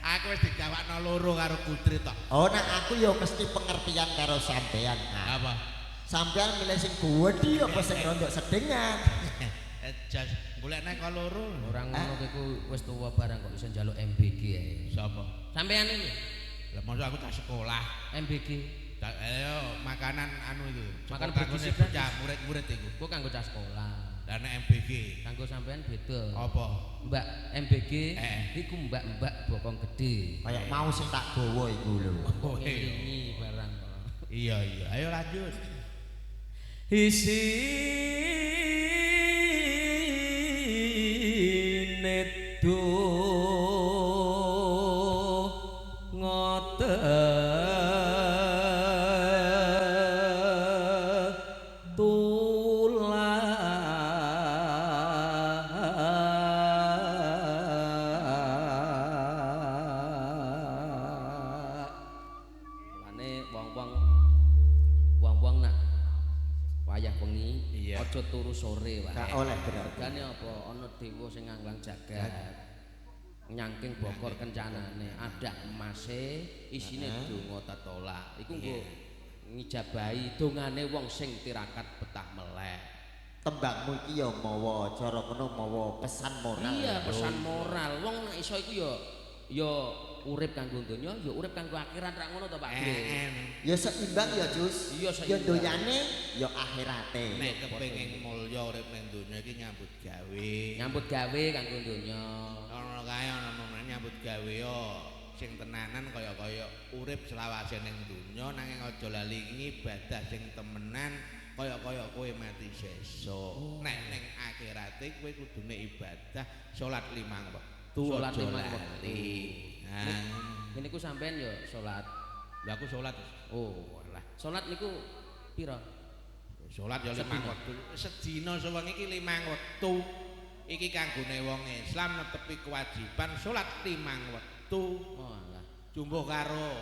Speaker 1: Aku wis digawakno loro karo Putri tok.
Speaker 3: Oh nek aku ya mesti pengertian karo sampean. Nah,
Speaker 1: Apa?
Speaker 3: sampean milih sing gedhi apa sing rondok sedengan?
Speaker 1: Jas golekne kok loro.
Speaker 2: Ora ngono iku wis tuwa barang kok iso njaluk MBG ae.
Speaker 1: Sapa?
Speaker 2: Sampeyan iki
Speaker 1: Lah mosok aku tak sekolah.
Speaker 2: MBG.
Speaker 1: Ayo makanan anu itu.
Speaker 2: Makanan
Speaker 1: bergizi
Speaker 2: bergizi
Speaker 1: bocah murid-murid iku.
Speaker 2: Ku kanggo cah sekolah.
Speaker 1: Lah nek MBG
Speaker 2: Kanggo sampeyan beda.
Speaker 1: apa?
Speaker 2: Mbak MBG iku mbak-mbak bokong gede.
Speaker 3: Kayak mau sing tak gawa iku lho.
Speaker 1: Oh
Speaker 2: Ngelingi barang.
Speaker 1: iya. Ayo lanjut.
Speaker 2: Isi nedo ngoten Mulane wong-wong nak wayah bengi aja turu sore wae.
Speaker 3: Gak oleh berarti.
Speaker 2: Regane apa ana dewa sing nganglang jagat. Nyangking bokor kencanane, ada emase isine donga tatola. Iku nggo ngijabahi dongane wong sing tirakat betah meleh.
Speaker 3: Tembangmu iki ya mawa cara kono mawa pesan moral.
Speaker 2: Iya, pesan moral. Wong nek iso iku ya urip kanggo donya, ya urip kanggo akhirat ra ngono to Pak Gre.
Speaker 3: Ya seimbang ya Jus.
Speaker 2: Iya,
Speaker 3: Ya
Speaker 2: seimbang.
Speaker 3: doyane ya akhirate.
Speaker 1: Nek kepengin mulya urip ning donya iki nyambut gawe.
Speaker 2: Nyambut gawe kanggo donya.
Speaker 1: Ana kae ana nyambut gawe yo sing tenanan kaya-kaya urip selawase ning donya nanging aja lali ngibadah sing temenan kaya-kaya kowe mati sesuk. Nek ning akhirate kowe kudune ibadah salat 5 wektu.
Speaker 2: Salat 5
Speaker 1: lali.
Speaker 2: wektu. Ngene ku sampean ya salat.
Speaker 1: Lah aku salat.
Speaker 2: Oh, alah. Salat niku pira?
Speaker 1: Salat ya 5 wektu. Sedina sewengi iki 5 wektu. Iki kanggone wong Islam netepi kewajiban salat 5 wektu.
Speaker 2: Oh, alah.
Speaker 1: Jumbuh karo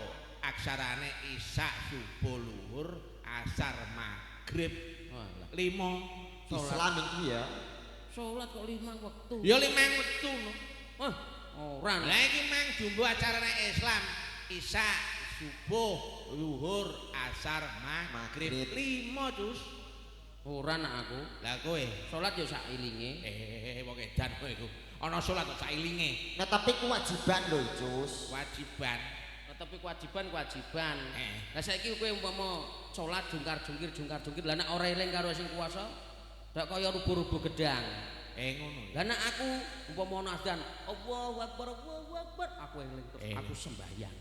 Speaker 1: aksarane isya, subuh, luhur, asar, maghrib.
Speaker 2: Oh, alah.
Speaker 1: 5
Speaker 3: Islam iki ya.
Speaker 2: Salat kok 5 wektu.
Speaker 1: ya 5 wektu no.
Speaker 2: Wah, ora.
Speaker 1: Lah iki mang jumbuh acarane Islam, isya, subuh, luhur, asar, maghrib. 5 Cus.
Speaker 2: Ora nak aku.
Speaker 1: Lah kowe
Speaker 2: Salat ya sak ilinge.
Speaker 1: wong edan kowe iku. Ana salat kok sailinge.
Speaker 3: Nah tapi kewajiban lho Jus.
Speaker 1: Wajiban.
Speaker 2: Tapi kewajiban. Lah saiki kowe umpama salat jungkar-jungkir. Lah nek ora eling karo sing kuwasa, dak kaya rubuh-rubuh gedang.
Speaker 1: Ngono.
Speaker 2: Lah nek aku umpama ana adzan, Allahu Akbar, aku eling terus aku sembahyang.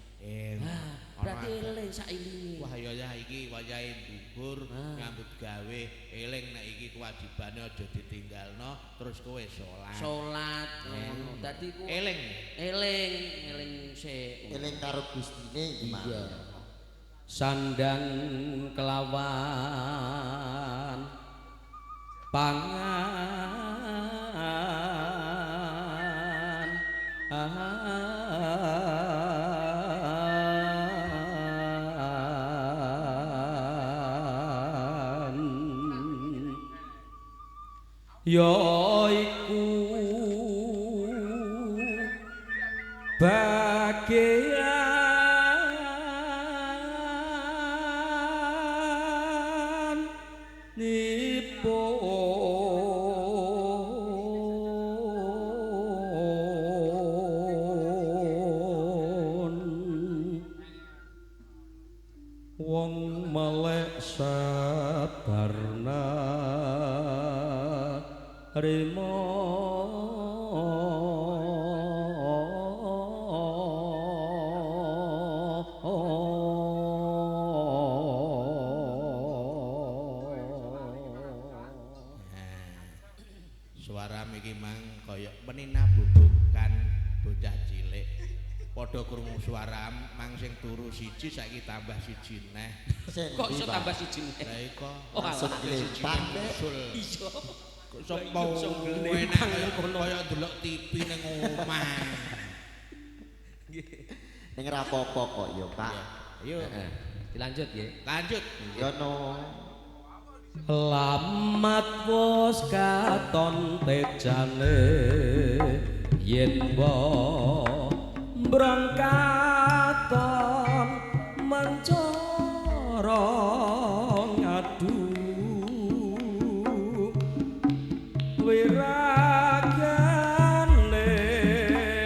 Speaker 2: Berarti eling sailinge.
Speaker 1: Wah ya iki wayahe dhuwur nyambut gawe eling nek iki kewajibane aja ditinggalno terus kowe salat.
Speaker 2: Salat ngono. Dadi ku eling sik.
Speaker 3: Eling karo Gustine
Speaker 2: iya. Sandang kelawan pangan yaiku bagian nipun wong melek sabarna rimo
Speaker 1: suara iki mang kaya penina bubukan bocah cilik padha krungu suara mang sing turu siji saiki tambah siji neh
Speaker 2: kok iso tambah siji neh
Speaker 1: lha iku
Speaker 3: langsung dilempar
Speaker 2: iso
Speaker 1: kok sopo enak kaya delok TV ning omah
Speaker 3: ning ra apa-apa kok ya Pak
Speaker 1: ayo
Speaker 2: dilanjut ya
Speaker 1: lanjut
Speaker 3: ya no
Speaker 2: lamat wis katon tejane yen brangkaton mencara ngadu wiragane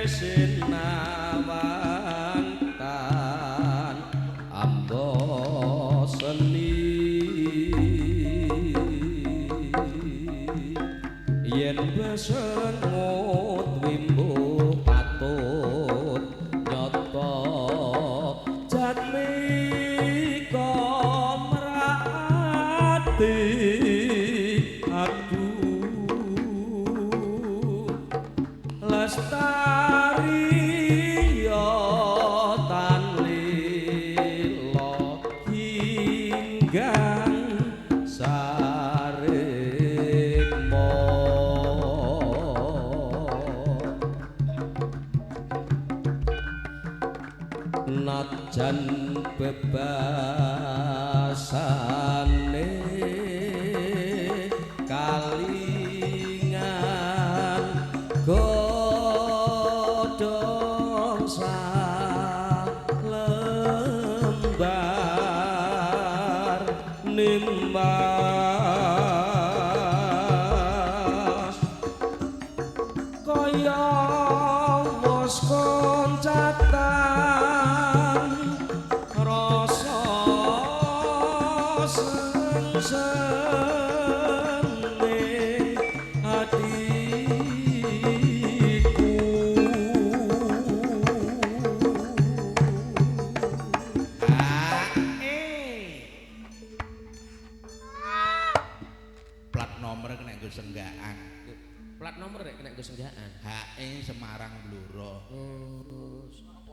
Speaker 2: sinawantan amba seni yen besengut wimbuh patut nyata jatmika merati aku lestari yo tanlila hinggang sarikmo najan bebasane kalingan godhong salembar nimbas kaya wis koncatan rasa sengsene hatiku
Speaker 1: plat nomor kena nggo senggaan
Speaker 2: plat nomor rek kena nggo senggaan
Speaker 1: HE Semarang Bluro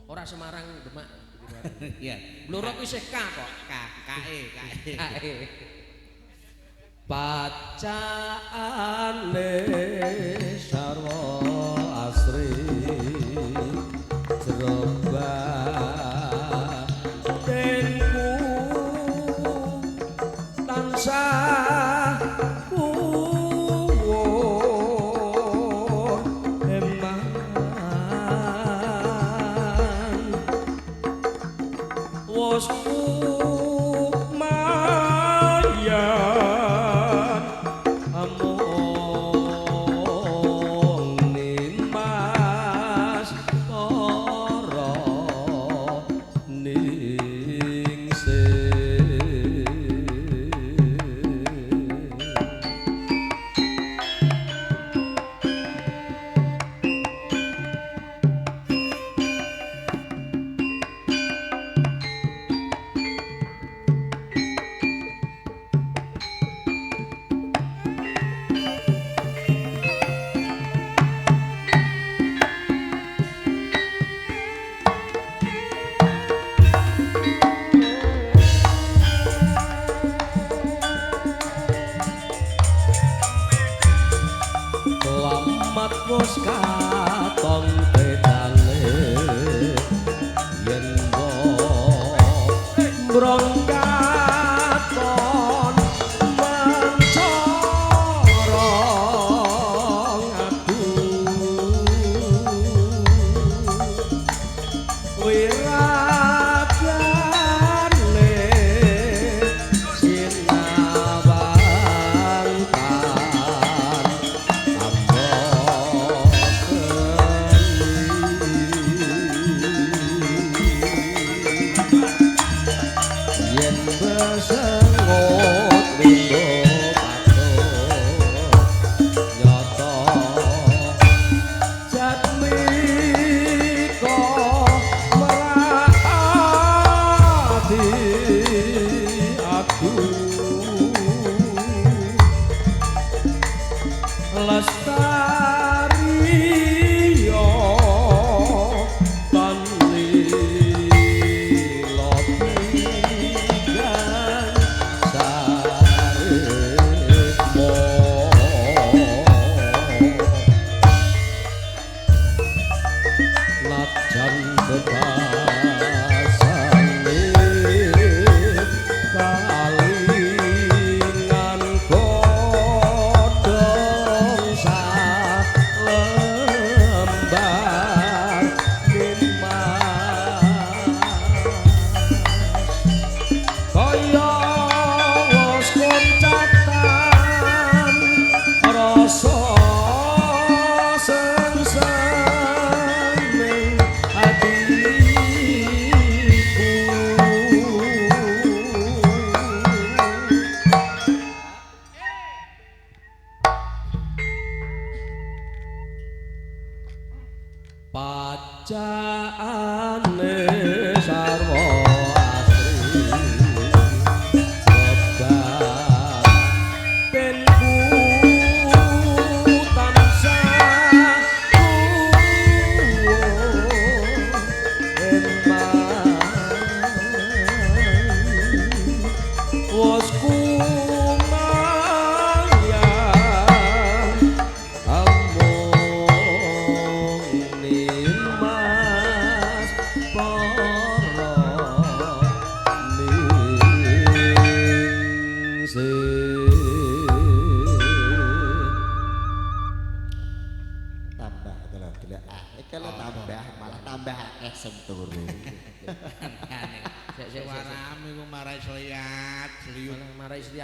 Speaker 2: ora Semarang Demak
Speaker 1: iya
Speaker 2: Bluro kuwi isih K kok
Speaker 1: KE
Speaker 2: pacaane sarwa asri jerobah tenku tansah kuwur eman wos mayan among nimas para ningsih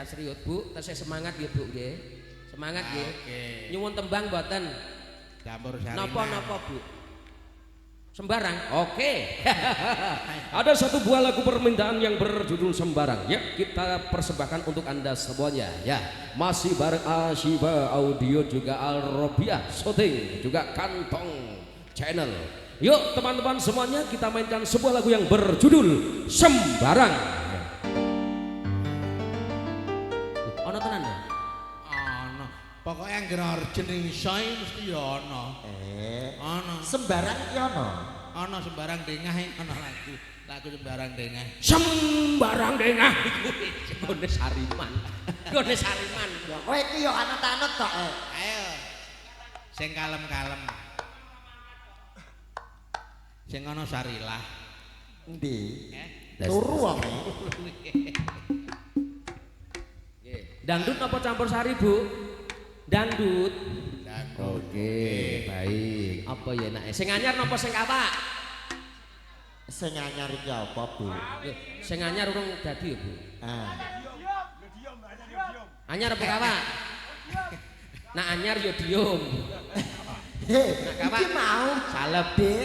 Speaker 2: Serius Bu, tesih semangat nggih Bu nggih. Semangat nggih. Nyuwun tembang mboten?
Speaker 1: Campur sari.
Speaker 2: Napa-napa Bu? Sembarang. Oke.
Speaker 4: Ada satu buah lagu permintaan yang berjudul Sembarang. Ya, kita persembahkan untuk Anda semuanya. Ya, masih bareng Ashiba Audio juga Al-Robiah Shooting juga Kantong Channel. Yuk teman-teman semuanya kita mainkan sebuah lagu yang berjudul Sembarang.
Speaker 1: Pokoknya yang urgent iso mesti ya ana. Ana.
Speaker 3: Sembarang iki ana.
Speaker 1: Ana sembarang dengah ana lagu. Lagu sembarang dengah.
Speaker 4: Sembarang dengah.
Speaker 2: Gone Sariman. Gone Sariman.
Speaker 3: Kowe iki ya anut-anut tok.
Speaker 1: Ayo. Sing kalem-kalem. Sing ana Sarilah.
Speaker 3: Endi? Turu wae.
Speaker 2: Dangdut apa campur sari, Bu? Dangdut.
Speaker 4: Oke, baik.
Speaker 2: Apa ya enak? Sing anyar napa sing kapak?
Speaker 3: Sing anyar iki apa, Bu?
Speaker 2: Sing anyar urung dadi ya, Bu. Anyar apa kapak? Nak anyar ya diem.
Speaker 3: Iki mau
Speaker 2: salep,
Speaker 3: Dik.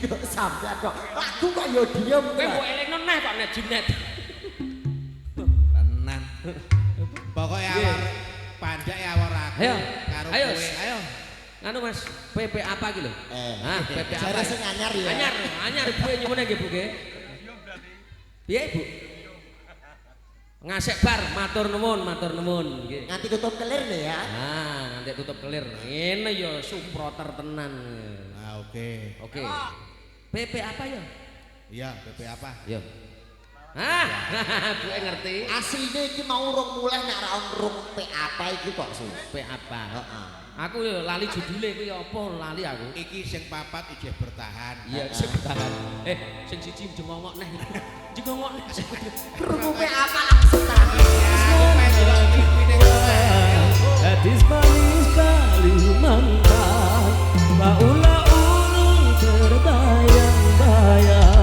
Speaker 3: Kok sampean kok lagu kok ya diem.
Speaker 2: Kowe mbok elingno neh kok nek jinet.
Speaker 1: Tenan. Pokoke awar panjak ya awar aku. Karo kowe. Ayo.
Speaker 2: Nganu Mas, PP apa iki lho? PP apa?
Speaker 3: Jare sing anyar ya.
Speaker 2: Anyar Bu nyuwun nggih Bu nggih. Piye Bu? Ngasek bar, matur nuwun nggih.
Speaker 3: Nganti tutup kelir lho ya.
Speaker 2: Nganti tutup kelir. Ngene ya suproter tenan.
Speaker 1: Oke.
Speaker 2: PP apa ya?
Speaker 1: Iya, PP apa?
Speaker 2: Ya. Bu ngerti.
Speaker 3: Asline iki mau urung mulai nek ra urung P apa iki kok su.
Speaker 2: P apa? Aku ya lali judule kuwi apa lali aku.
Speaker 1: Iki sing papat ijeh bertahan.
Speaker 2: Iya, sing bertahan. Sing siji jengongok neh. Jengongok neh.
Speaker 3: Krungu P apa langsung tangi.
Speaker 4: Gadis manis Kalimantan, Paula urung terbayang-bayang.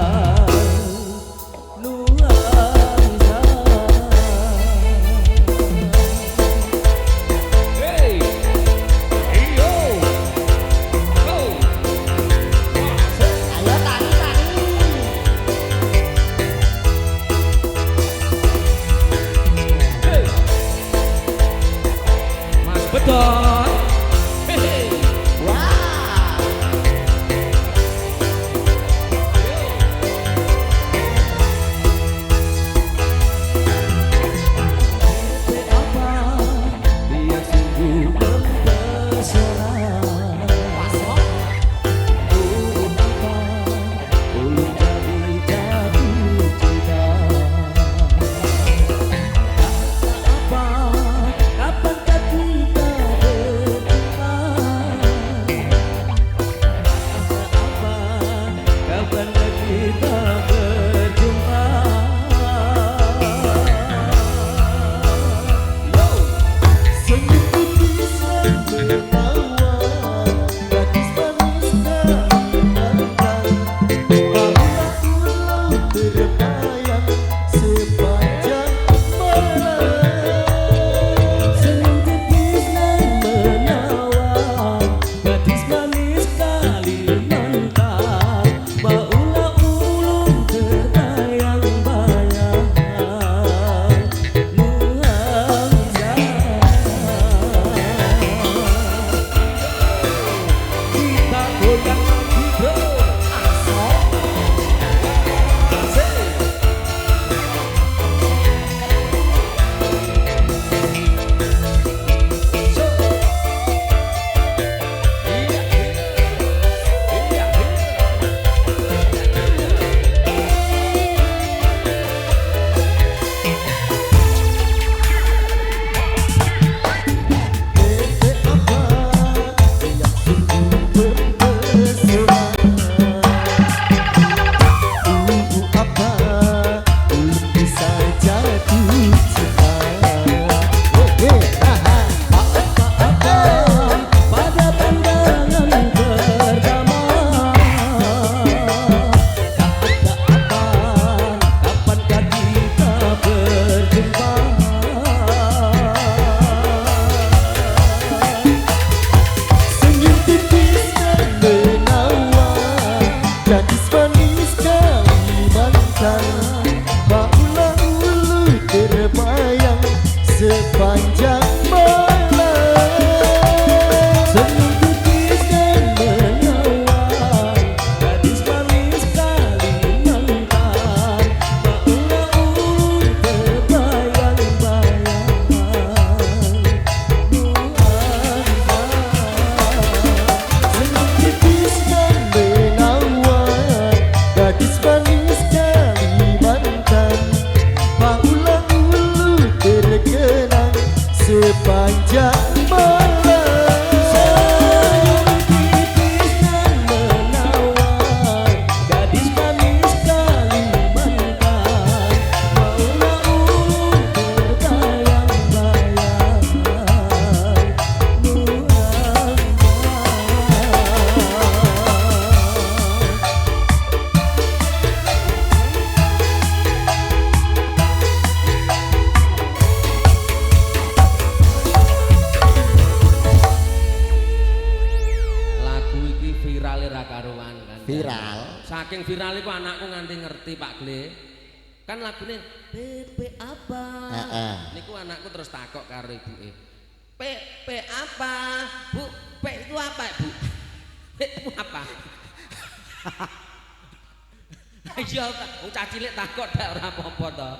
Speaker 3: mantan Baula ulu terbayang sepanjang malam Senyum tipis dan menawan gadis manis Kalimantan Baula ulu terbayang-bayang Senyum tipis dan menawan gadis manis Kalimantan Baula ulu terkenang sepanjang malam Senyum tipis dan menawan gadis manis Kalimantan Baula ulu terbayang-bayang
Speaker 2: Lagu iki viral ra karuan kan.
Speaker 3: Viral?
Speaker 2: Saking viral iku anakku nganti ngerti Pak Gle. Kan lagune Pepe apa?
Speaker 3: Heeh.
Speaker 2: Niku anakku terus takok karo ibuke. Pepe apa? Bu, pe itu apa, Bu? Pe itu apa? Iya, wong cah cilik takok dak ora apa-apa to.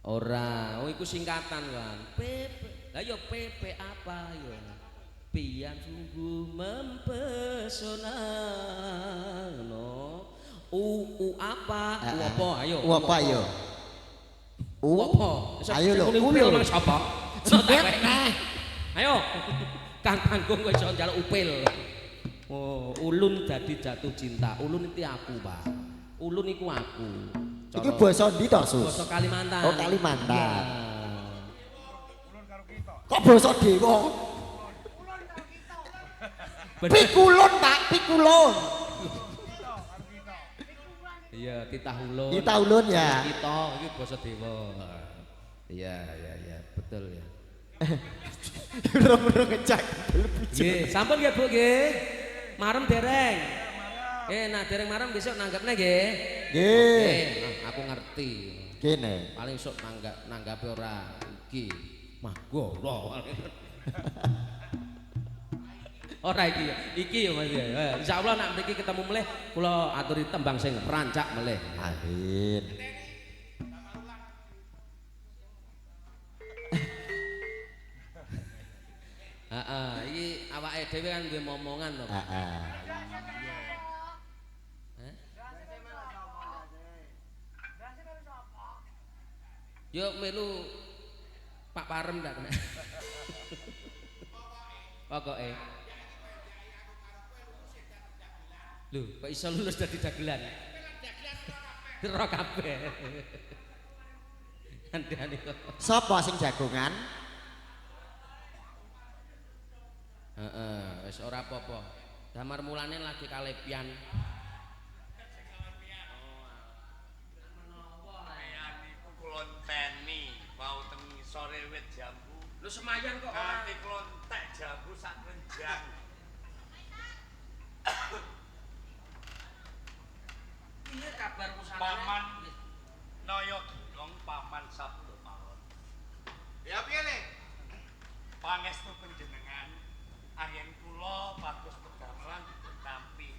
Speaker 2: Ora, oh iku singkatan kan. Pepe. Lah yo Pepe apa yo? Pian sungguh mempesona. No. U apa? U apa? Ayo.
Speaker 3: U apa yo?
Speaker 2: U apa?
Speaker 3: Ayo lho.
Speaker 2: Upil mang sapa? Ayo. Kang Panggung kowe iso njaluk upil. Oh, ulun dadi jatuh cinta. Ulun iki aku, Pak. Ulun iku aku.
Speaker 3: Iki basa ndi to, Sus?
Speaker 2: Basa Kalimantan.
Speaker 3: Oh, Kalimantan.
Speaker 2: Ya.
Speaker 3: Kok basa Dewa? Pikulun, Pak, pikulun.
Speaker 2: Iya, titah ulun.
Speaker 3: Titah ulun ya.
Speaker 2: Kita iki basa dewa. Iya, betul ya.
Speaker 3: Urung ngecek.
Speaker 2: Nggih, sampun nggih Bu nggih. Marem dereng. Nah dereng marem besok nanggapne nggih.
Speaker 3: Nggih.
Speaker 2: Nah, aku ngerti.
Speaker 3: Kene.
Speaker 2: Paling sok nanggapi ora iki. Mah goro. Ora iki ya. Iki ya Mas ya. Insyaallah nek mriki ketemu melih kula aturi tembang sing rancak melih.
Speaker 3: Amin.
Speaker 2: Heeh, iki awake dhewe kan duwe momongan to.
Speaker 3: Heeh.
Speaker 2: Yo melu Pak Parem ndak kena. Pokoke. Lho, kok iso lulus dadi dagelan? Ora kabeh. Andane kok.
Speaker 3: Sapa sing jagongan?
Speaker 2: Heeh, wis ora apa-apa. Damar mulane lagi kalepian.
Speaker 5: Klonteni mau tengi sore wit jambu
Speaker 2: Lu semayan kok
Speaker 5: nganti klontek jambu sak renjang.
Speaker 2: Piye kabar pusana?
Speaker 5: Paman Naya Gunung paman Sabtu mawon.
Speaker 1: Ya piye Le?
Speaker 5: Pangestu panjenengan angin kula bagus pegamelan ditampi.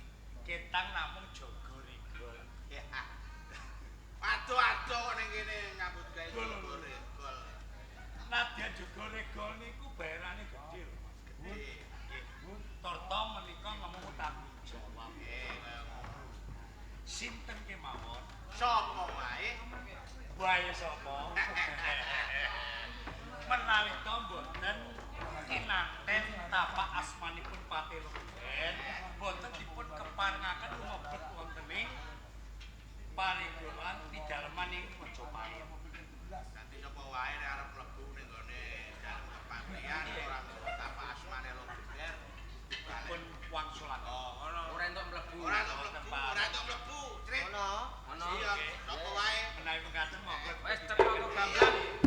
Speaker 5: Ketang namung jaga rigol.
Speaker 1: Aduh kok ning kene nyambut gawe gol.
Speaker 5: Nadyan juga regol niku bayarane gede lho Mas. Gede. Nggih. Torto menika ngomong tanggung jawab. Sinten kemawon?
Speaker 1: Sopo wae?
Speaker 5: Wae sapa? Menawi to mboten kinanten tapak asmanipun Patilogen boten dipun keparengaken lumebet wonten ing parenggonan pidaleman ing Mojopahit.
Speaker 1: Nanti sapa wae nek arep mlebu ning gone dalem kepastian ora tapak asmane lo geger
Speaker 5: Dipun wangsulaken.
Speaker 1: Oh, ngono.
Speaker 2: Ora entuk mlebu.
Speaker 1: Ora entuk mlebu, Trit.
Speaker 3: Ono.
Speaker 1: Iya, sapa wae
Speaker 5: Menawi mengkaten monggo
Speaker 2: Wes cepet kok gamblang.